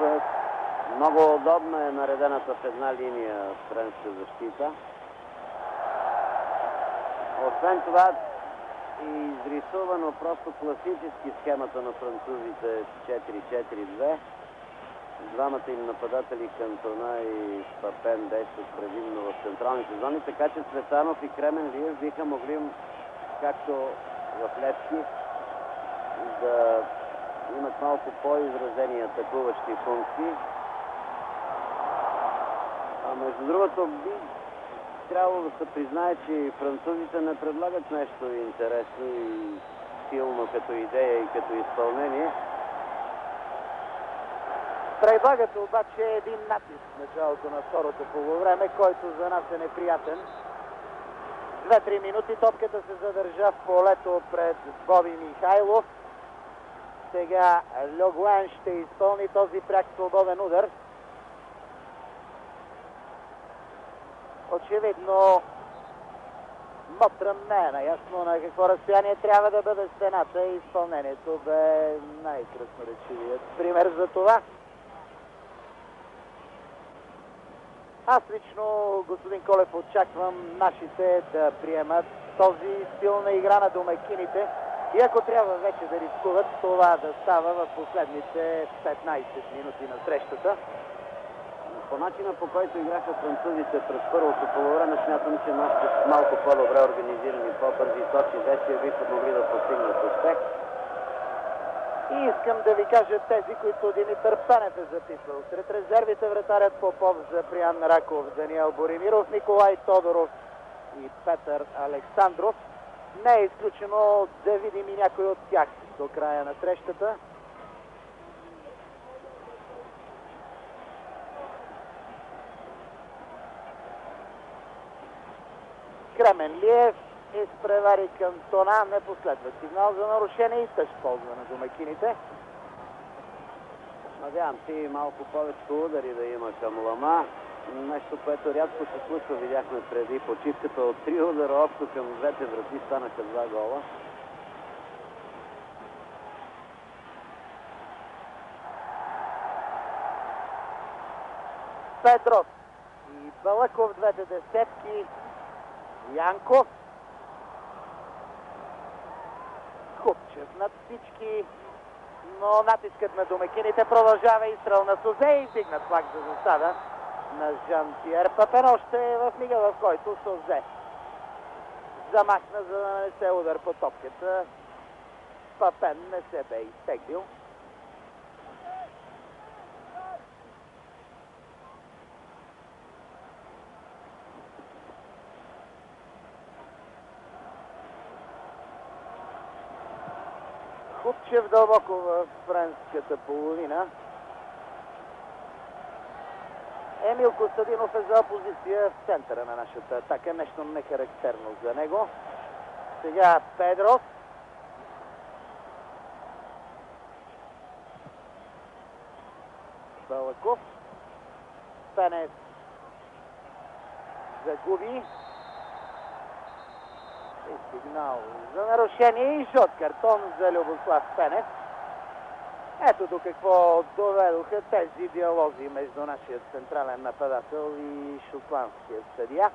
Много удобна е наредената в една линия френска защита. Освен това и изрисувано просто класически схемата на французите 4-4-2. Двамата им нападатели Кантона и Папен действат предимно в централните зони, така че Цветанов и Кременлиев биха могли, както в Левски, да имат малко по-изразени атакуващи функции. А между другото би трябвало да се признае, че французите не предлагат нещо интересно и силно като идея и като изпълнение. Предлагат обаче един натиск в началото на второто полувреме, който за нас е неприятен. 2-3 минути топката се задържа в полето пред Боби Михайлов. Сега Льогуен ще изпълни този пряк свободен удар. Очевидно Мотръм не е наясно на какво разстояние трябва да бъде стената и изпълнението бе най-красноречивият пример за това. Аз лично, господин Колев, очаквам нашите да приемат този стил на игра на домакините И ако трябва вече да рискуват, това да става в последните 15 минути на срещата. По начина, по който играха французите през първото полувреме, смятам, че нашите малко по-добре организирани, по-бързи и точни действия биха могли да постигнат успех. И искам да ви кажа тези, които Димитър Пенев е записал. Сред резервите вратарят Попов, Заприян Раков, Даниел Боримиров, Николай Тодоров и Петър Александров. Не е изключено да видим и някой от тях до края на срещата. Кременлиев изпревари Кантона, не последва сигнал за нарушение и тъж ползва на домакините. Надявам се и малко повече удари да има към Лама. Нещо, което рядко се случва, видяхме преди почивката. От 3 удара общо към двете врати станаха 2 гола. Петров и Балъков, двете десетки. Янков. Хубчев над всички, но натискът на домакините продължава. Изстрел на Сузе и вдигнат флаг за засада на Жан-Пиер Папен. Още в мига, в който Сузе замахна, за да нанесе удар по топката. Папен не се бе изтеглил. Хубчев дълбоко в френската половина. Емил Костадинов е за позиция в центъра на нашата атака. Нещо нехарактерно за него. Сега Педров. Балаков. Пенев загуби. Сигнал за нарушение и жълт картон за Любослав Пенев. Ето до какво доведоха тези диалози между нашия централен нападател и шотландския съдия.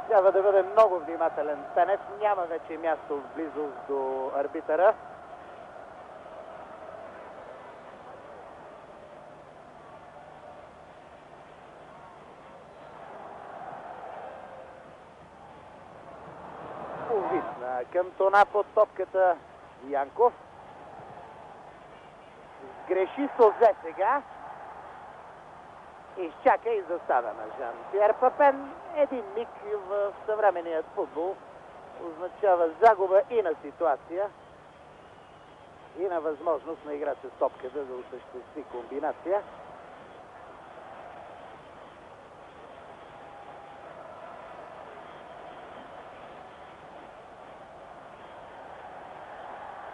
Трябва да бъде много внимателен Пенев. Няма вече място в близост до арбитъра. Повисна Кантона под топката Янков. Сгреши Сузе сега. Изчака и засада на Жан-Пиер Папен. Един миг в съвременният футбол означава загуба и на ситуация, и на възможност на играча с топката да осъществи комбинация.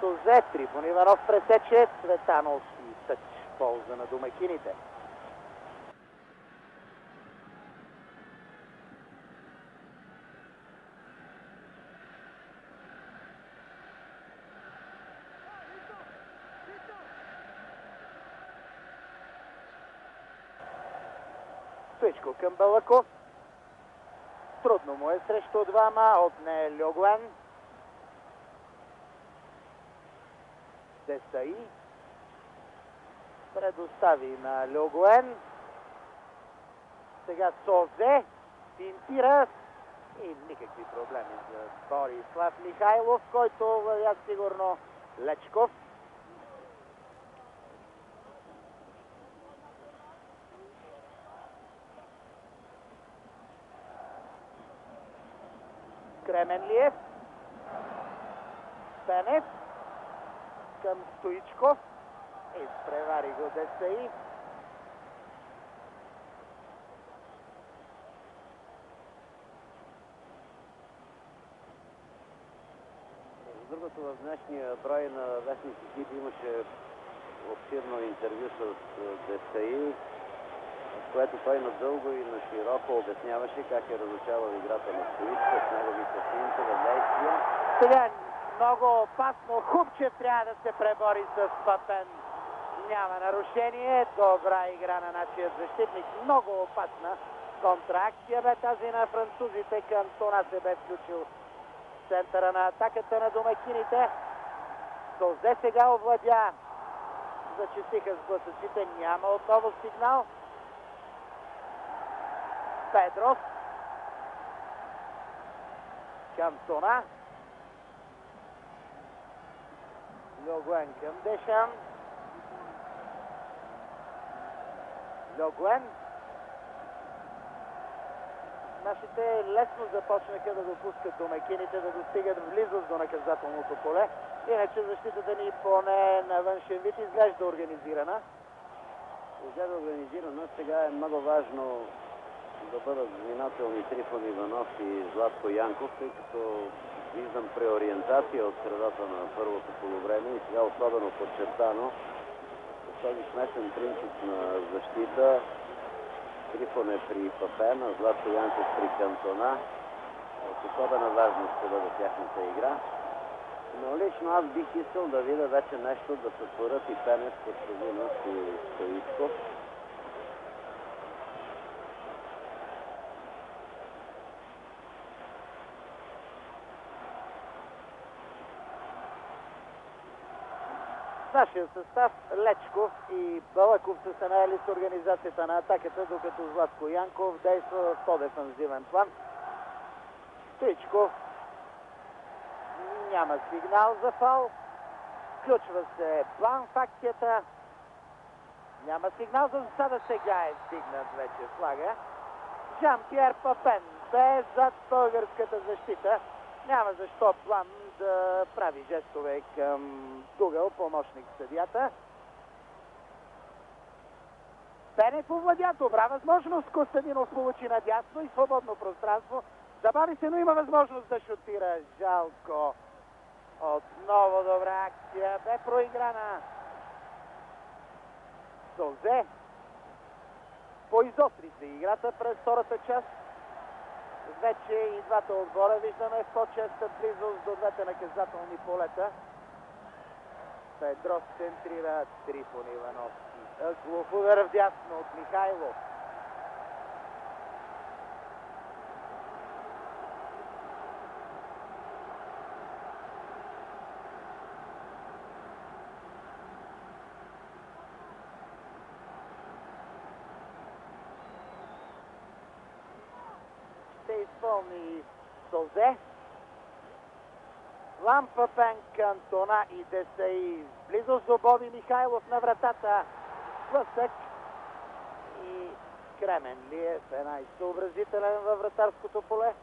Сузе, Трифон Иванов пресече, Цветанов и тъч в полза на домакините. Стоичко към Балаков. Трудно му е срещу двама. Отне Люгуен. Десаи. Предостави на Люгуен. Сега Сузе. Финтира. И никакви проблеми за Борислав Михайлов, който вървя сигурно Лечков. Кременлиев. Пенев. Към Стоичков. Изпревари го Десаи. Другото, в днешния брой на вестник екип имаше обширно интервю с Десаи, в което той надълго и на широко обясняваше как е разучавал играта на Стоичков с неговите финтове действия. Сега Много опасно. Хубчев трябва да се пребори с Папен. Няма нарушение. Добра игра на нашия защитник. Много опасна контраакция бе тази на французите. Кантона се бе включил в центъра на атаката на домакините. Созе сега овладя. Зачистиха сблъсъците. Няма отново сигнал. Педрос. Кантона. Льогуен към Дешан. Льогуен. Нашите лесно започнаха да допускат домакините, да достигат в близост до наказателното поле. Иначе защитата ни поне на външен вид изглежда организирана. Изглежда организирана. Сега е много важно да бъдат внимателни Трифон Иванов и Златко Янков, тъй като виждам преориентация от средата на първото полувреме и сега особено подчертано с този смесен принцип на защита. Трифон е при Папен, а Златко Янков при Кантона. От особена важност ще бъде тяхната игра. Но лично аз бих искал да видя вече нещо да сътворят и Пенев, Костадинов и Стоичков. Нашия състав Лечков и Балъков са се наели с организацията на атаката, докато Златко Янков действа в по-дефанзивен план. Стоичков няма сигнал за фаул. Включва се план в акцията. Няма сигнал за засада. Сега е стигнат вече флага. Жан-Пьер Папен бе зад българската защита. Няма защо план да прави жестове към Дугъл, помощник съдията. Пенев овладя. Добра възможност. Костадинов получи надясно и свободно пространство. Забави се, но има възможност да шутира. Жалко. Отново добра акция. Бе проиграна. Созе. Поизостри се играта през втората част. Вече и двата отбора виждаме в по-честа близост до двете наказателни полета. Педрос центрира Трифон Ивановски. Ъглов удар вдясно от Михайлов. Ще изпълни Созе. Лампа Пен, Кантона и Десаи. Близост до Боби Михайлов на вратата. Сблъсък. И Кремен Лиев е най-съобразителен във вратарското поле.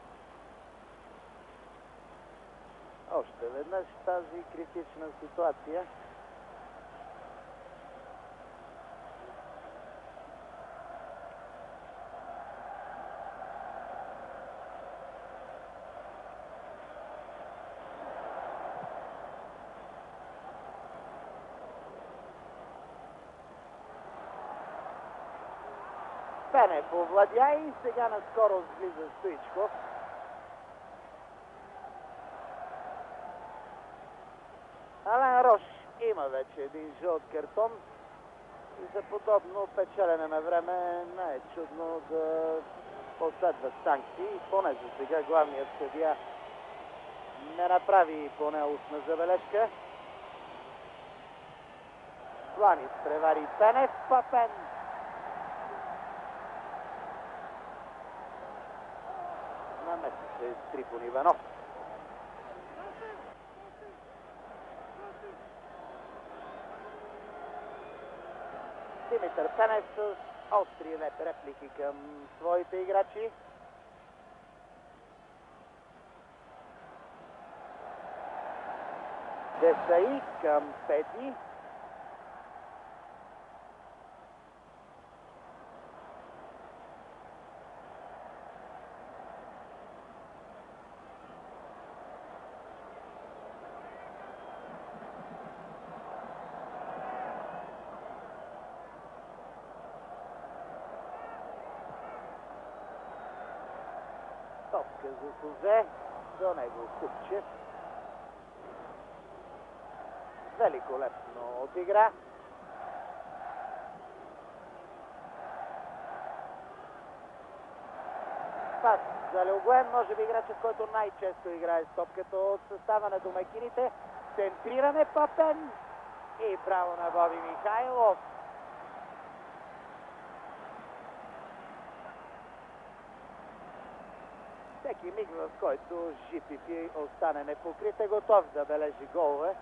Още веднъж тази критична ситуация. Пенев овладя и сега на скорост влиза Стоичков. Ален Рош има вече един жълт картон и за подобно печелене на време не е чудно да последват санкции. Поне за сега главният съдия не направи поне устна забележка. Планис превари Пенев. Папен намеси се Трифон Иванов. Димитър Пенев с остри реплики към своите играчи. Десаи към Пети. Топка за Созе, до него Купчев. Великолепно отигра. Пас за Леогуен, може би играчът, който най-често играе с топката от състава на домакините. Центриране Папен и право на Боби Михайлов. Всеки миг, в който Жипипи остане непокрит, е готов да бележи голове.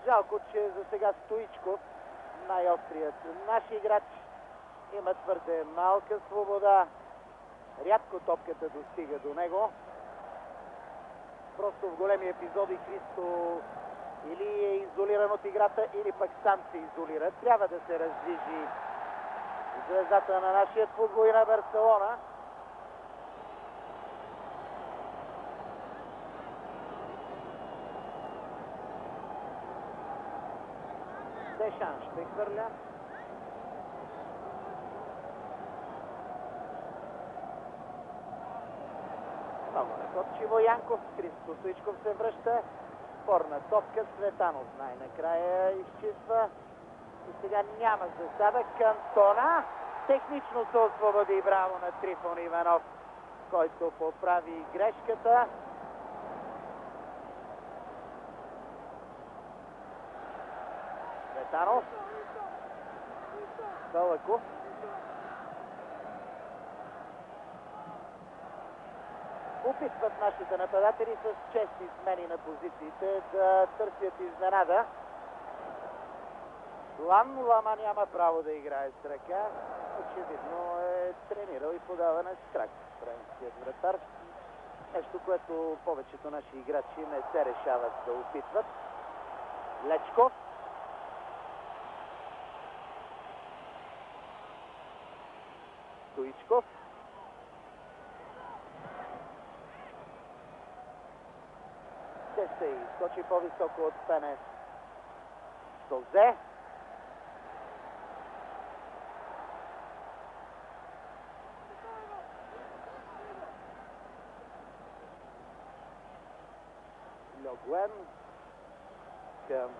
Жалко, че за сега Стоичков, най-острият наш играч, има твърде малка свобода. Рядко топката достига до него. Просто в големи епизоди Христо или е изолиран от играта, или пък сам се изолира. Трябва да се раздвижи звездата на нашия футбол и на Барселона. Дешан ще хвърля. Много находчиво Янков. Христо Стоичков се връща. Спорна топка. Цветанов най-накрая изчиства. И сега няма засада. Кантона технично се освободи. Браво на Трифон Иванов, който поправи грешката. Цветанов. Далъков. Опитват нашите нападатели с чести смени на позициите да търсят изненада. Лама няма право да играе с ръка. Очевидно е тренирал и подаване с крак френският вратар. Нещо, което повечето наши играчи не се решават да опитват. Лечков. Стоичков. Десей скочи по-високо от Пенев. Созе. Льогуен към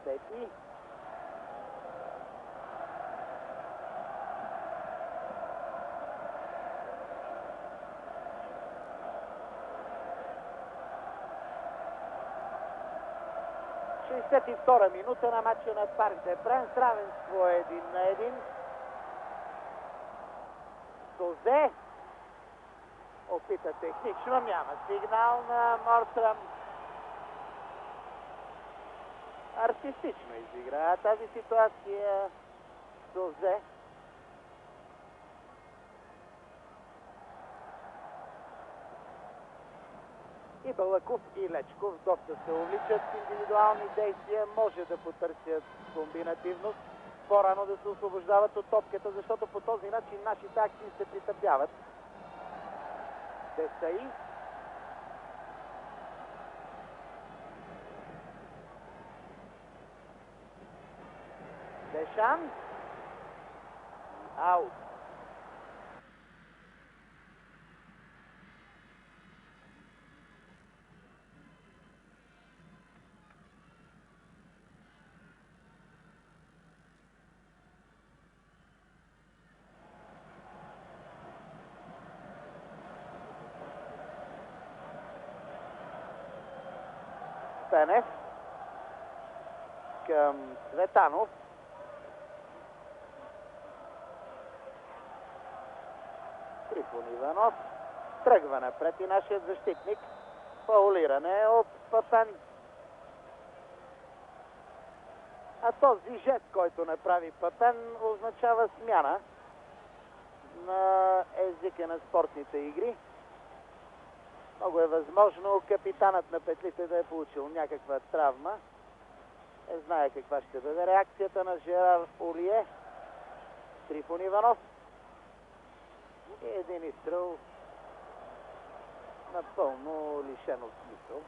Сети. И втора минута на матча на Парк де Пренс. Равенство 1-1. Созе опита технично. Няма сигнал на Мортрам. Артистично изигра тази ситуация Созе. И Балаков, и Лечков доста се увличат с индивидуални действия. Може да потърсят комбинативност. По-рано да се освобождават от топката, защото по този начин нашите акции се притъпяват. Десаи. Дешан. Аут. Пенев към Цветанов. Трифон Иванов тръгва напред и нашият защитник. Фаулиране от Папен. А този жест, който направи Папен, означава смяна на езика на спортните игри. Много е възможно капитанът на петлите да е получил някаква травма. Не знае каква ще бъде реакцията на Жерар Олие. Трифон Иванов. И един изстрел напълно лишен от смисъл.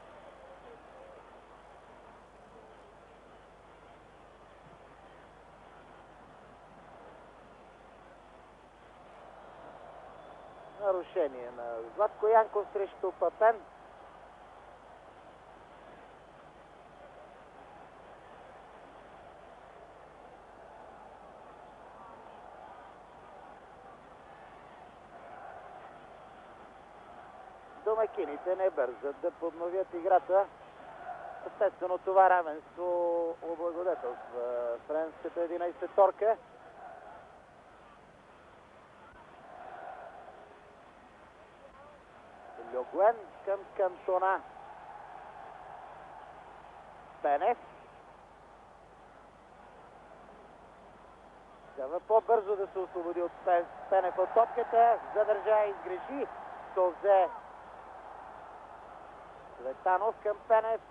Нарушение на Златко Янков срещу Папен. домакините не бързат да подновят играта. Естествено, това равенство облагодетелства френската 11-торка. Люгуен към Кантона. Пенев. Трябва по-бързо да се освободи от Пенев от топката. Задържа и изгреши. То взе Цветанов към Пенев.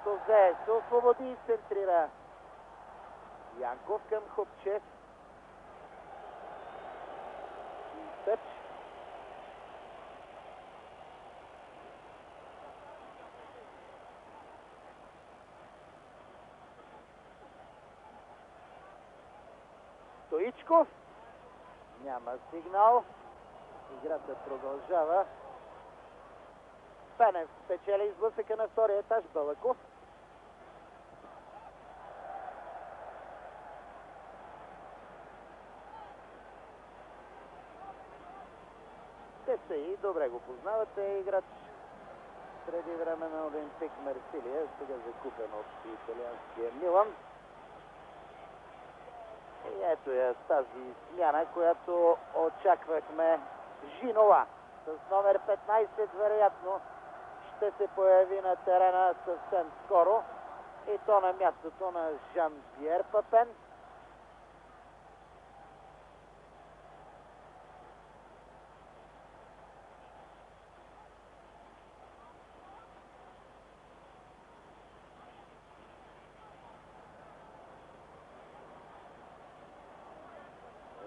Тозе се освободи и центрира. Янков към Хупчев. Тъч. Стоичков. Няма сигнал. Играта продължава. Пенев спечели изблъсъка на втория етаж. Балъков. Десаи, добре го познавате, играч преди време на Олимпик Марсилия, сега закупен от италианския Милан. И ето я тази смяна, която очаквахме. Жинова с номер 15 вероятно ще се появи на терена съвсем скоро. И то на мястото на Жан-Пьер Папен.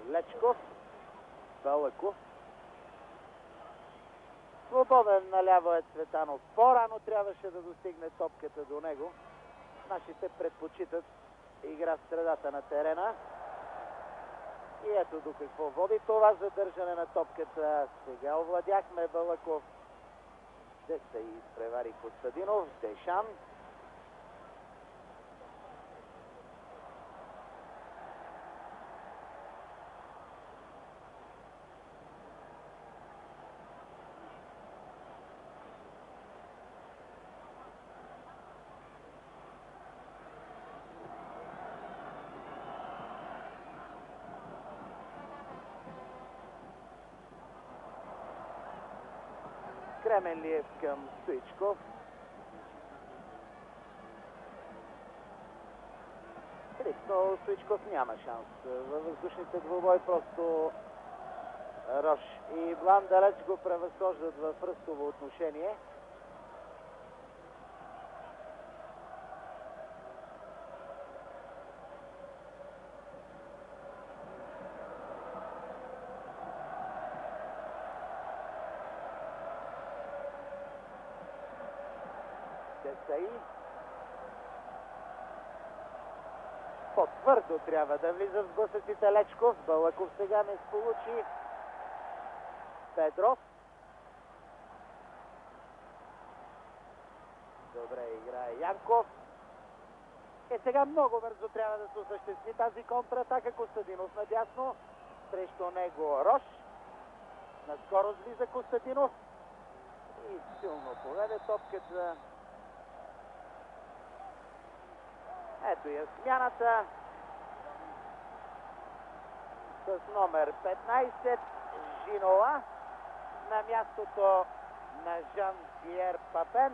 Лечков. Балъков. Свободен наляво е Цветанов. По-рано трябваше да достигне топката до него. Нашите предпочитат игра в средата на терена. И ето до какво води това задържане на топката. Сега овладяхме Балъков. Деса и изпревари Костадинов. Дешан. Кременлиев към Стоичков. Но Стоичков няма шанс във въздушните двубой. Просто Рош и Блан далеч го превъзхождат в ръстово отношение. Десаи. По-твърдо трябва да влиза в сблъсъците Лечков. Балъков сега не сполучи. Педров. Добре играе Янков. И сега много бързо трябва да се осъществи тази контратака. Костадинов надясно. Срещу него Рош. Наскоро слиза Костадинов. И силно поведе топката. Ето я смяната с номер 15 Жинова на мястото на Жан-Пьер Папен.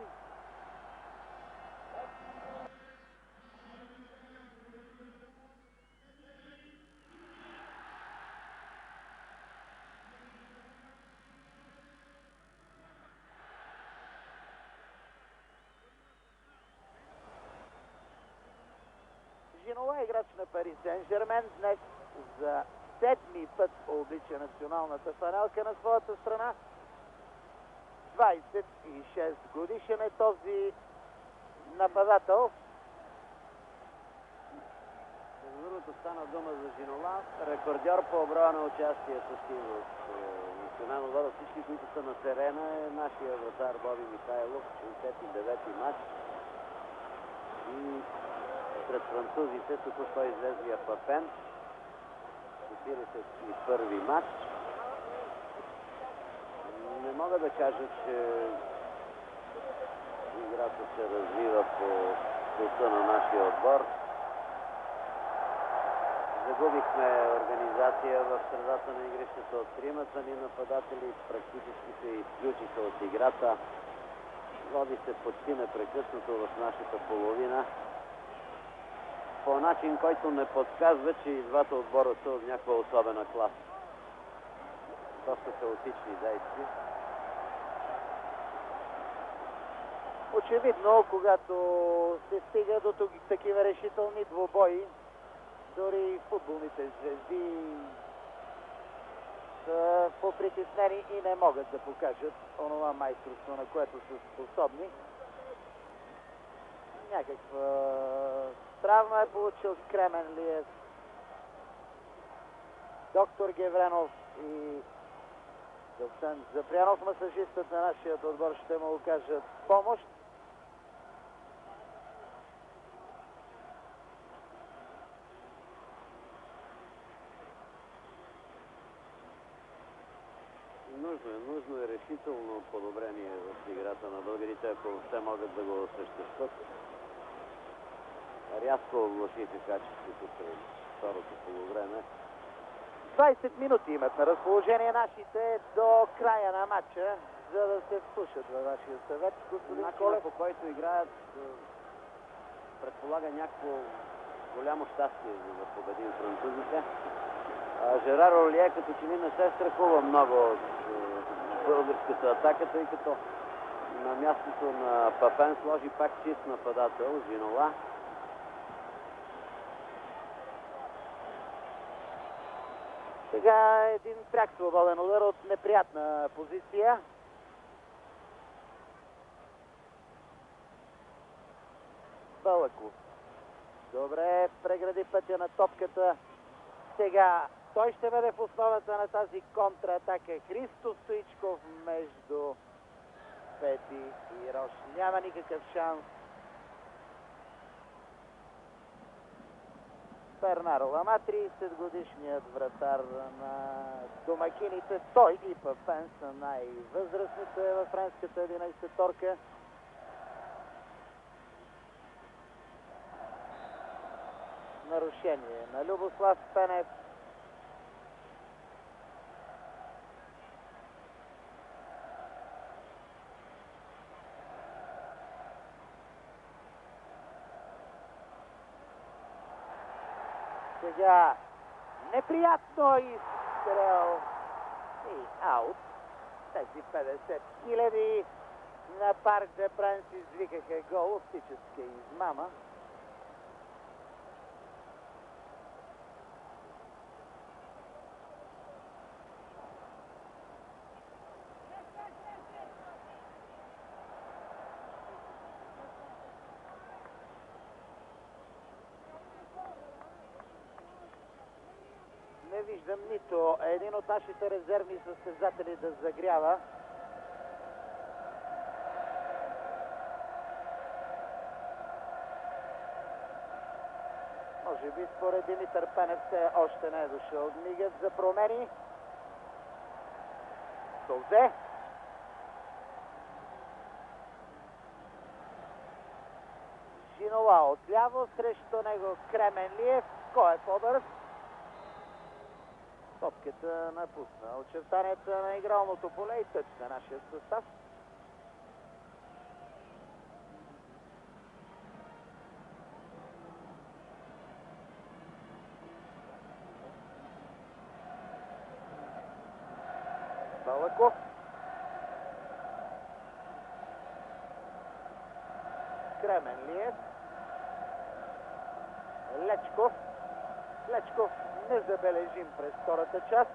Жинова, играч на Пари Сен-Жермен, днес за 7-ми път облича националната фанелка на своята страна. 26 годишен е този нападател. Другото стана дума за Жинова. Рекордьор по броя на участието си в национално отбор. Всички, които са на терена, е нашия вратар Боби Михайлов. 69-ти матч. И сред французите току-що излезлия Папен. 41-и матч. Не мога да кажа, че играта се развива по вкуса на нашия отбор. Загубихме организация в средата на игрището от тримата ни нападатели. Практически се изключиха от играта. Води се почти непрекъснато в нашата половина. По начин, който не подсказва, че и двата отбора са от някаква особена класа. Доста хаотични действия. Очевидно, когато се стига до такива решителни двубои, дори футболните звезди са попритеснени и не могат да покажат онова майсторство, на което са способни. Някаква травма е получил Кременлиев. Доктор Гевренов и доцент Запрянов, масажистът на нашия отбор, ще му окажат помощ. Нужно е решително подобрение в играта на българите, ако въобще могат да го осъществят. Рязко влошиха качеството през второто полувреме. 20 минути имат на разположение нашите до края на матча, за да се вслушат във вашия съвет. Господин Колев, по който играят, предполага някакво голямо щастие, за да победим французите. Жерар Олие като че ли не се страхува много от българската атака, тъй като на мястото на Папен сложи пак чист нападател, Жинола. сега един пряк свободен удар от неприятна позиция. Балаков. Добре, прегради пътя на топката. Сега той ще бъде в основата на тази контратака. Христо Стоичков между Пети и Рош. Няма никакъв шанс. Бернар Лама, 30-годишният вратар на домакините. Той и Папен са най-възрастните във френската 11-торка. Нарушение на Любослав Пенев. Сега неприятно изстрел и аут. Тези 50 000 на Парк де Пренс извикаха гол, оптическа измама. Не виждам нито един от нашите резервни състезатели да загрява. Може би според Димитър Пенев все още не е дошъл мигът за промени. Солзе. Жинола отляво, срещу него Кременлиев. Кой е по-бърз? Топката напусна очертанията на игралното поле и тъч на нашия състав. Балаков. Кременлиев. Лечков. Лечков незабележим през втората част.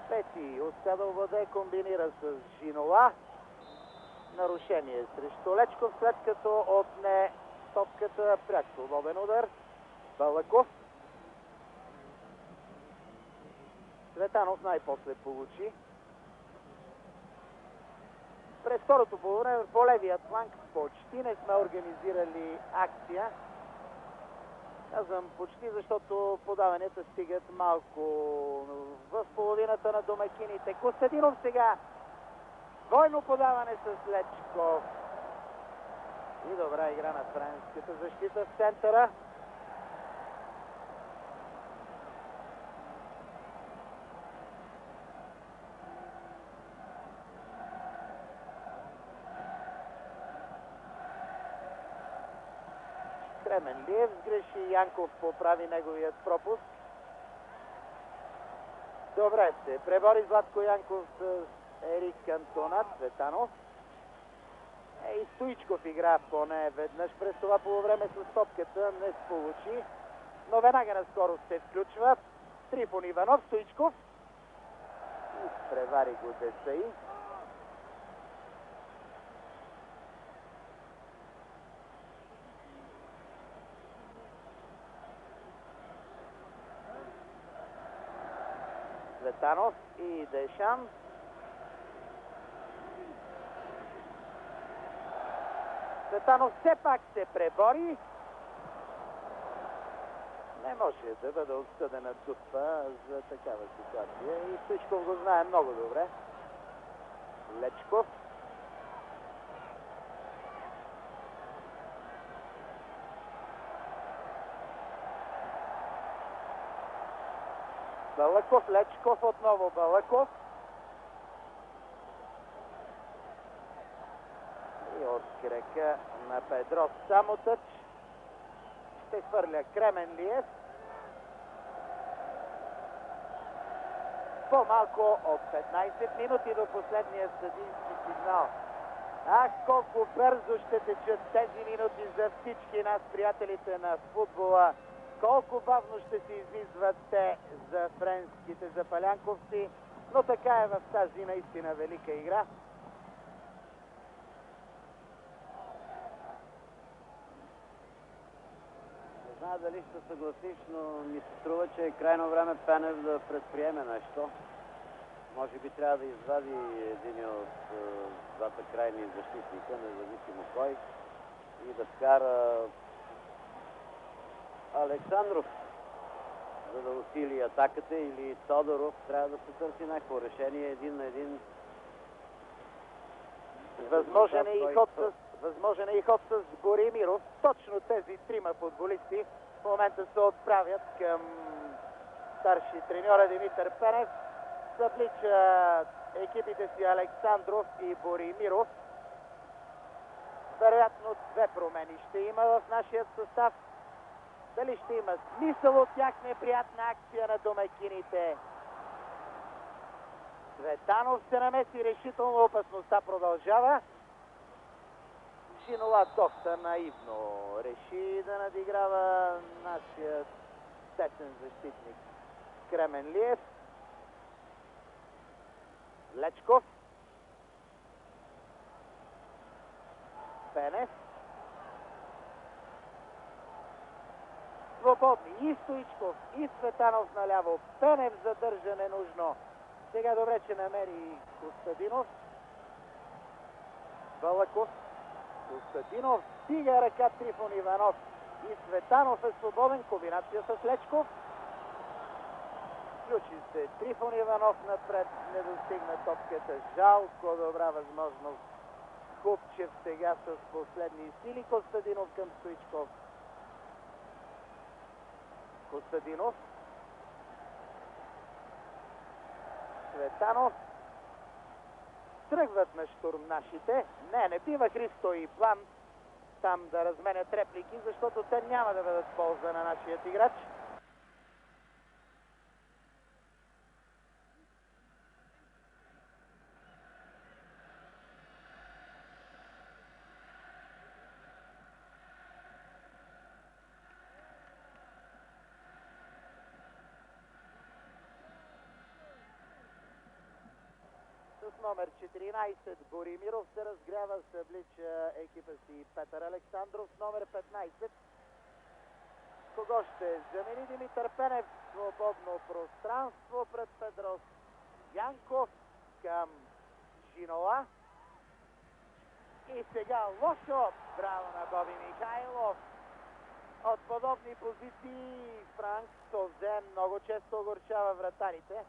Пети успя да овладее, комбинира с Жинола. Нарушение срещу Лечков, след като отне топката, пряк свободен удар. Балаков. Цветанов най-после получи. През второто полувреме по левият фланг почти не сме организирали акция. Казвам почти, защото подаванията стигат малко в половината на домакините. Костадинов сега. Двойно подаване с Лечков. И добра игра на френската защита в центъра. Кременлиев сгреши, Янков поправи неговият пропуск. Добре се пребори Златко Янков с Ерик Антона. Цветанов. И Стоичков игра поне веднъж през това полувреме с топката. Не сполучи, но веднага на скорост се включва Трифон Иванов. Стоичков. И превари го Десаи. Цветанов и Дешан. Цветанов все пак се пребори. Не може да бъде отсъдена Дупа за такава ситуация. И Стоичков го знае много добре. Лечков. Балъков, Лечков, отново Балъков. И от крека на Педров само тъч. Ще хвърля Кременлиев. По-малко от 15 минути до последния съдийски сигнал. Ах, колко бързо ще течат тези минути за всички нас, приятелите на футбола. Колко бавно ще се измизват те за френските запалянковци, но така е в тази наистина велика игра. Не знам дали ще съгласиш, но ми се струва, че е крайно време Пенев да предприеме нещо. Може би трябва да извади един от двата крайни защитника, независимо кой, и да вкара Александров, за да усили атаката, или Тодоров. Трябва да се търси някакво решение един на един. Възможен е и ход с Боримиров. Точно тези трима футболисти в момента се отправят към старши треньора Димитър Пенев. Съблича екипите си Александров и Боримиров. Вероятно две промени ще има в нашия състав. Дали ще има смисъл от тях? Неприятна акция на домакините. Цветанов се намеси решително, опасността продължава. Шинола доста наивно реши да надиграва нашия тесен защитник Кременлиев. Лечков. Пенев. Свободни и Стоичков, и Цветанов наляво. Пенев задържа ненужно. Сега добре, че намери Костадинов. Балъков. Костадинов. Стига ръка Трифон Иванов. И Цветанов е свободен. Комбинация с Лечков. Включи се Трифон Иванов напред. Не достигна топката. Жалко добра възможност. Купчев сега с последни сили. Костадинов към Стоичков. Костадинов. Цветанов. Тръгват на щурм нашите. Не бива Христо и План там да разменят реплики, защото те няма да бъдат в полза на нашият играч. С номер 14 Боримиров се разгрява, съблича екипа си Петър Александров. С номер 15 кого ще замени Димитър Пенев? свободно пространство пред Педрос Янков към Шинола. И сега лошо браво на Боби Михайлов. От подобни позиции Франк Созен много често огорчава вратарите.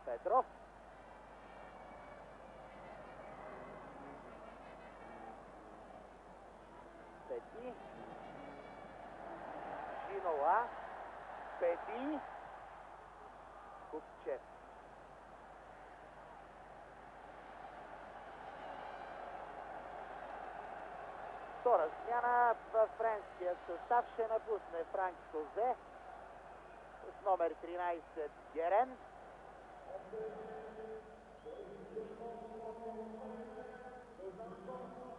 Петров. Пети. Шинола. Пети. Купчев. Втора смяна в френския състав ще напусне Франк Созе с номер 13 Герен.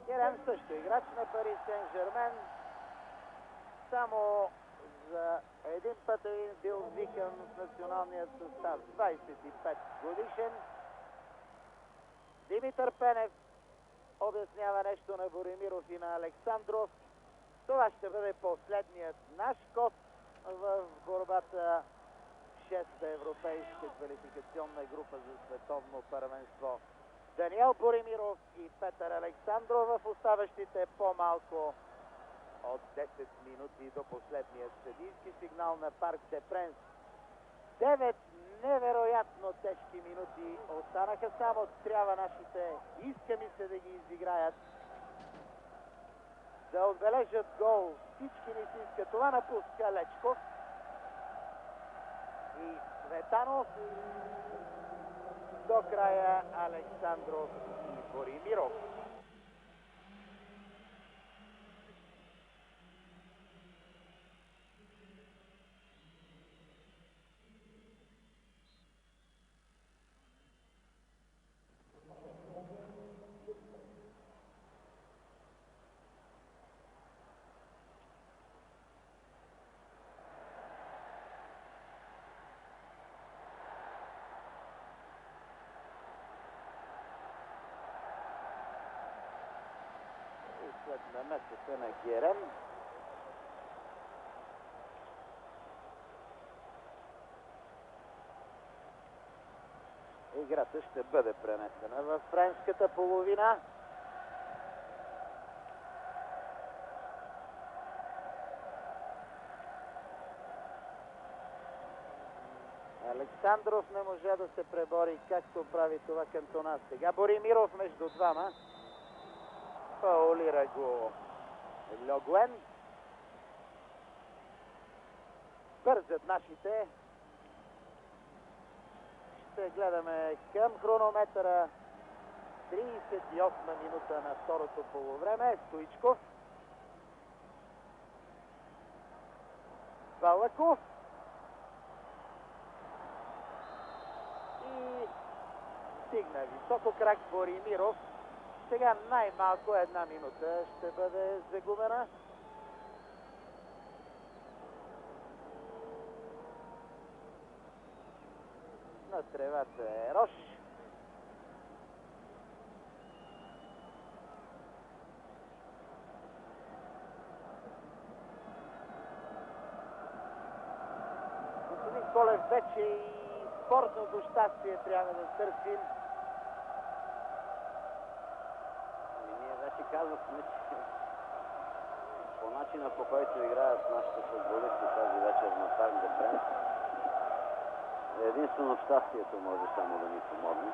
Герен също играч на Пари Сен-Жермен. Само за един път е бил викан в националния състав. 25 годишен. Димитър Пенев обяснява нещо на Боримиров и на Александров. Това ще бъде последният наш код в борбата в 6-та европейска квалификационна група за световно първенство. Даниел Боримиров и Петър Александров в оставащите по-малко от 10 минути до последния съдийски сигнал на Парк де Пренс. 9 невероятно тежки минути останаха, само трябва нашите, иска ми се да ги изиграят, да отбележат гол. Всички ни си искат. Това напуска Лечков и Светанов. До края Александров и Боримиров. След намесата на Герен. Играта ще бъде пренесена в френската половина. Александров не може да се пребори, както прави това Кантона. Сега Боримиров между двама. Фаулира го Льогуен. Бързат нашите. Ще гледаме към хронометъра. 38 минута на второто полувреме. Стоичков. Балаков. И стигна високо крак Боримиров. Сега най-малко една минута ще бъде загубена. На тревата е Рош. Господин Колев, вече и спортното щастие трябва да търсим. Казахме, че по начина, по който играят нашите футболисти тази вечер на Парк де Пренс, единствено щастието може само да ни помогне.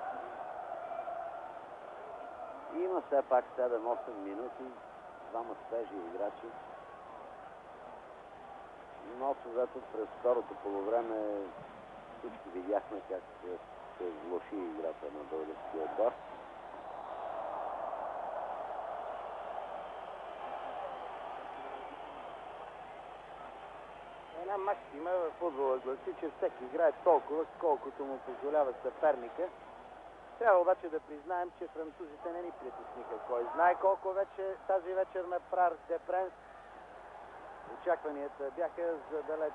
Има все пак 7-8 минути, двама свежи играчи. Но зато през второто полувреме всички видяхме как се влоши играта на българския отбор. Една максима в футбола гласи, че всеки играе толкова, колкото му позволява съперника. Трябва обаче да признаем, че французите не ни притесниха. Кой знае колко вече тази вечер на Парк де Пренс. Очакванията бяха за далеч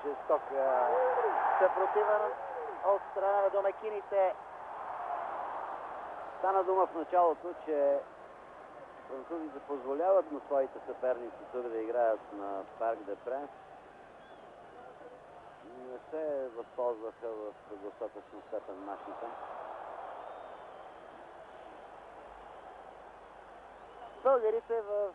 жестока съпротива от страна на домакините. Стана дума в началото, че французите позволяват на своите съперници тук да играят на Парк де Пренс. Не се възползваха в достатъчно степен нашите. Българите в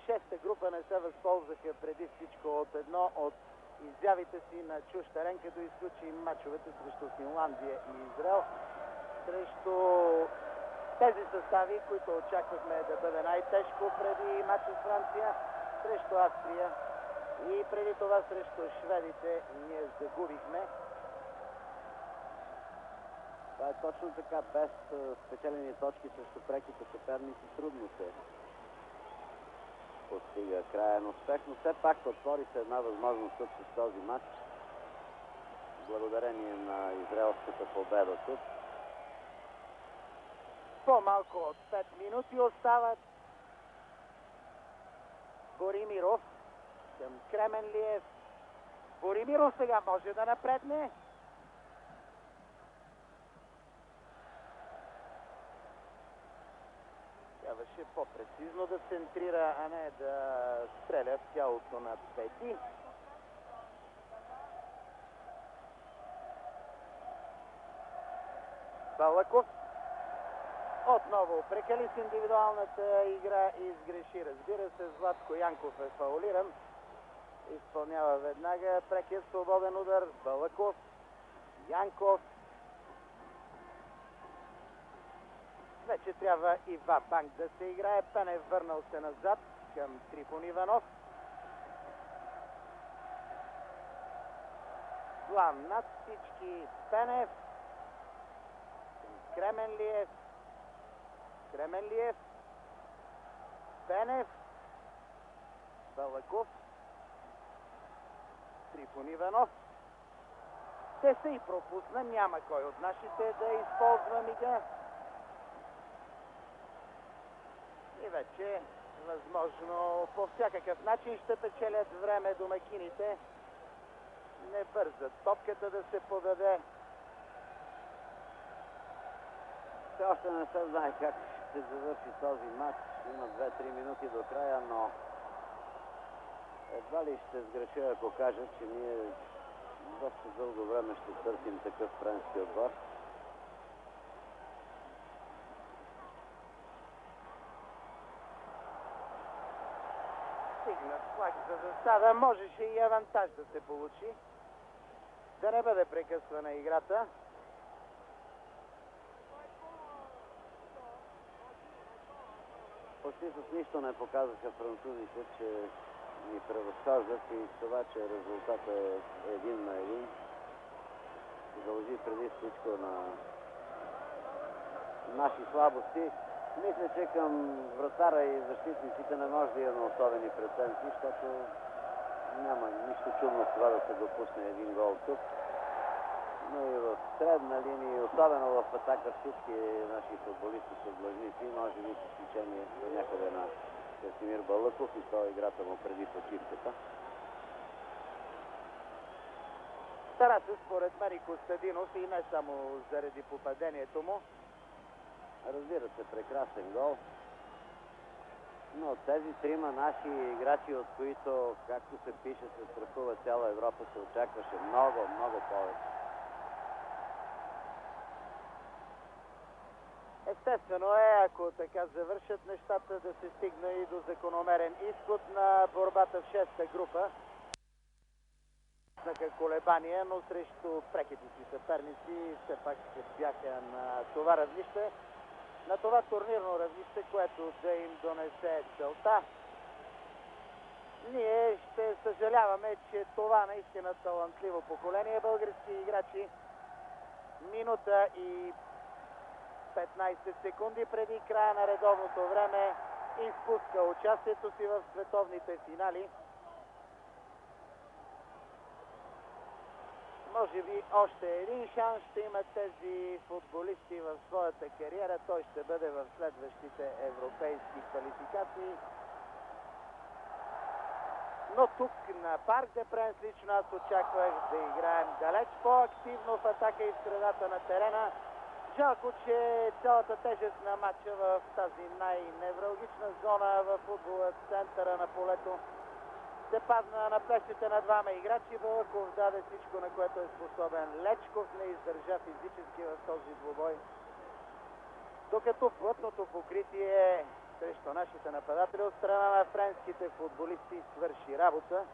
шеста група не се възползваха преди всичко от едно от изявите си на чужд терен, като изключи мачовете срещу Финландия и Израел. Срещу тези състави, които очаквахме да бъде най-тежко преди матча с Франция, срещу Австрия и преди това срещу шведите, ние загубихме. Това е точно така, без спечелени точки срещу преките съперници трудно се постига краен успех, но все пак отвори се една възможност тук с този матч, благодарение на израелската победа тук. По-малко от 5 минути остават. Боримиров към Кременлиев. Боримиров сега може да напредне. Трябваше по-прецизно да центрира, а не да стреля в тялото на Пети. Балъков отново прекали с индивидуалната игра и изгреши. Разбира се, Златко Янков е фаулиран. Изпълнява веднага прекият свободен удар. Балъков, Янков. Вече трябва и ва-банк да се играе. Пенев върнал се назад към Трифон Иванов. План над всички. Пенев. Кременлиев. Кременлиев. Пенев. Балъков. Трифон Иванов. Те се и пропусна. Няма кой от нашите да използва мига. И вече възможно по всякакъв начин ще печелят време домакините. Не бързат топката да се подаде. Все още не се знае как ще завърши този матч. Има 2-3 минути до края, но едва ли ще сгреша, ако кажа, че ние доста дълго време ще търсим такъв френски отбор. Стигна флаг за засада. Можеше и авантаж да се получи. Да не бъде прекъсвана играта. Почти с нищо не показаха французите, че ни превъзхождат и това, че резултатът е 1-1, се дължи преди всичко на наши слабости. Мисля, че към вратара и защитниците не може да имаме особени претенции, защото няма нищо чудно в това да се допусне един гол тук. Но и в средна линия, особено в атака, всички наши футболисти са длъжници, може би с изключение до някъде на Красимир Балъков и то играта му преди почивката. Стара се според мен и Костадинов и не само заради попадението му. Разбира се, прекрасен гол. Но тези трима наши играчи, от които, както се пише, се страхува цяла Европа, се очакваше много, много повече. Естествено е, ако така завършат нещата, да се стигне и до закономерен изход на борбата в шеста група. Колебания, но срещу преките си съперници все пак бяха на това равнище, на това турнирно равнище, което да им донесе целта. Ние ще съжаляваме, че това наистина талантливо поколение български играчи минута и 15 секунди преди края на редовното време изпуска участието си в световните финали. Може би още един шанс ще имат тези футболисти в своята кариера. Той ще бъде в следващите европейски квалификации. Но тук на Парк де Пренс лично аз очаквах да играем далеч по-активно в атака и в средата на терена. Жалко, че цялата тежест на матча в тази най-невралгична зона в футбола, центъра на полето, се падна на плещите на двама играчи. Балъков даде всичко, на което е способен. Лечков не издържа физически в този двубой. Докато плътното покритие срещу нашите нападатели от страна на френските футболисти свърши работа.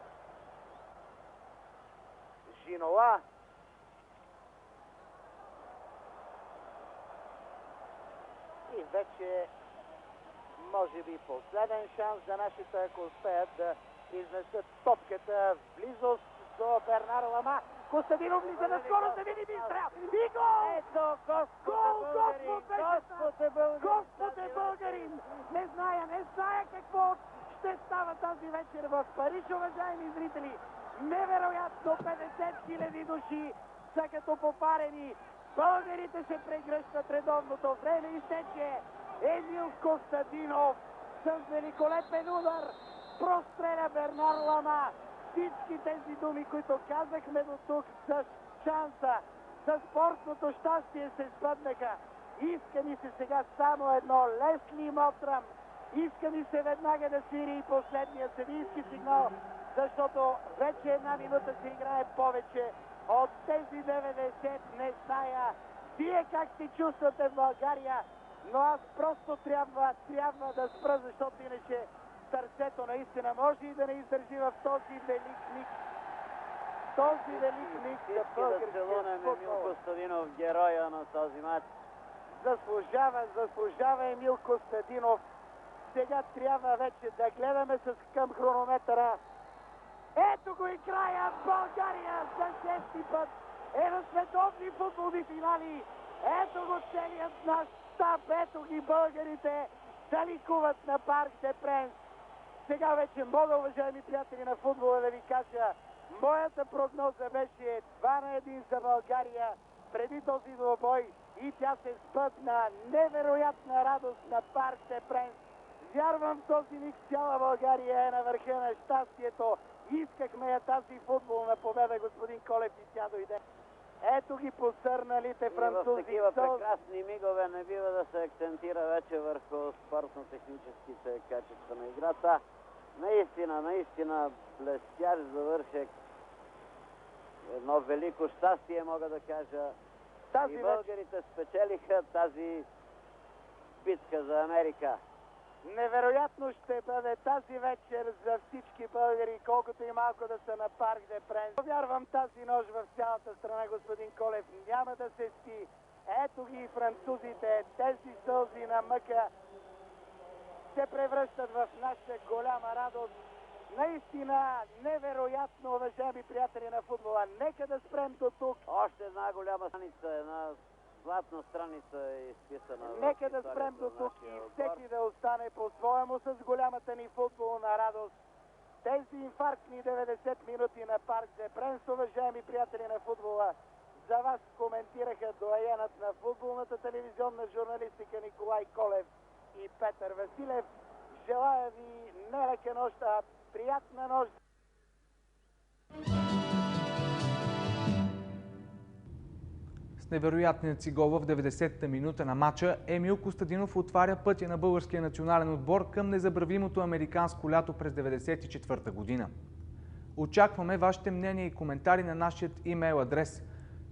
Жинола. И вече може би последен шанс за нашите, ако успеят да изнесат топката в близост до Бернар Лама. Костадинов влиза на скорост, да види изстрел. И гол! Ето, Господ е българин! Не зная какво ще става тази вечер в Париж, уважаеми зрители. Невероятно, 50 000 души са като попарени. Българите се прегръщат, редовното време изтече. Емил Костадинов с великолепен удар простреля Бернар Лама. Всички тези думи, които казахме до тук с шанса, с спортното щастие се сбъднаха. Иска ми се сега само едно: Лесли Мотрам. Иска ми се веднага да свири и последния съдийски сигнал, защото вече една минута се играе повече от тези 90. Не зная вие как се чувствате в България, но аз просто трябва да спра, защото иначе сърцето наистина може и да не издържи в този велик миг. Този велик миг за българския Емил Костадинов, героя на този матч. Заслужава Емил Костадинов. Сега трябва вече да гледаме към хронометъра. Ето го и края. България за 6-ти път е на световни футболни финали. Ето го целият наш щаб. Ето ги българите да ликуват на Парк де Пренс. Сега вече мога, уважаеми приятели на футбола, да ви кажа, моята прогноза беше 2-1 за България преди този двубой и тя се сбъдна. Невероятна радост на Парк де Пренс. Вярвам, в този миг цяла България е на върха на щастието. Искахме я тази футболна победа, господин Колев, и тя дойде. Ето ги посърналите французи. В такива прекрасни мигове не бива да се акцентира вече върху спортно-техническите качества на играта. Наистина блестящ завършек. Едно велико щастие, мога да кажа. И българите спечелиха тази битка за Америка. Невероятно ще бъде тази вечер за всички българи, колкото и малко да са на Парк де Пренс. Вярвам, тази нощ в цялата страна, господин Колев, няма да се спи. Ето ги и французите, тези сълзи на мъка се превръщат в наша голяма радост. Наистина невероятно, уважаеми приятели на футбола. Нека да спрем до тук. Още една голяма страница, една златна страница е изписана. Нека да спрем до тук и всеки да остане по-своему с голямата ни футболна радост. Тези инфарктни 90 минути на Парк де Пренс, уважаеми приятели на футбола, за вас коментираха доайенът на футболната телевизионна журналистика Николай Колев и Петър Василев. Желая ви не лека нощ, а приятна нощ. С невероятният си гол в 90-та минута на матча Емил Костадинов отваря пътя на българския национален отбор към незабравимото американско лято през 1994 година. Очакваме вашите мнения и коментари на нашия имейл адрес.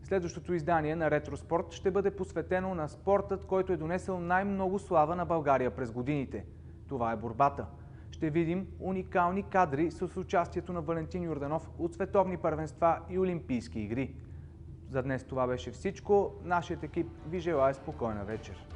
Следващото издание на Ретроспорт ще бъде посветено на спортът, който е донесъл най-много слава на България през годините. Това е борбата. Ще видим уникални кадри с участието на Валентин Йорданов от световни първенства и олимпийски игри. За днес това беше всичко. Нашият екип ви желае спокойна вечер.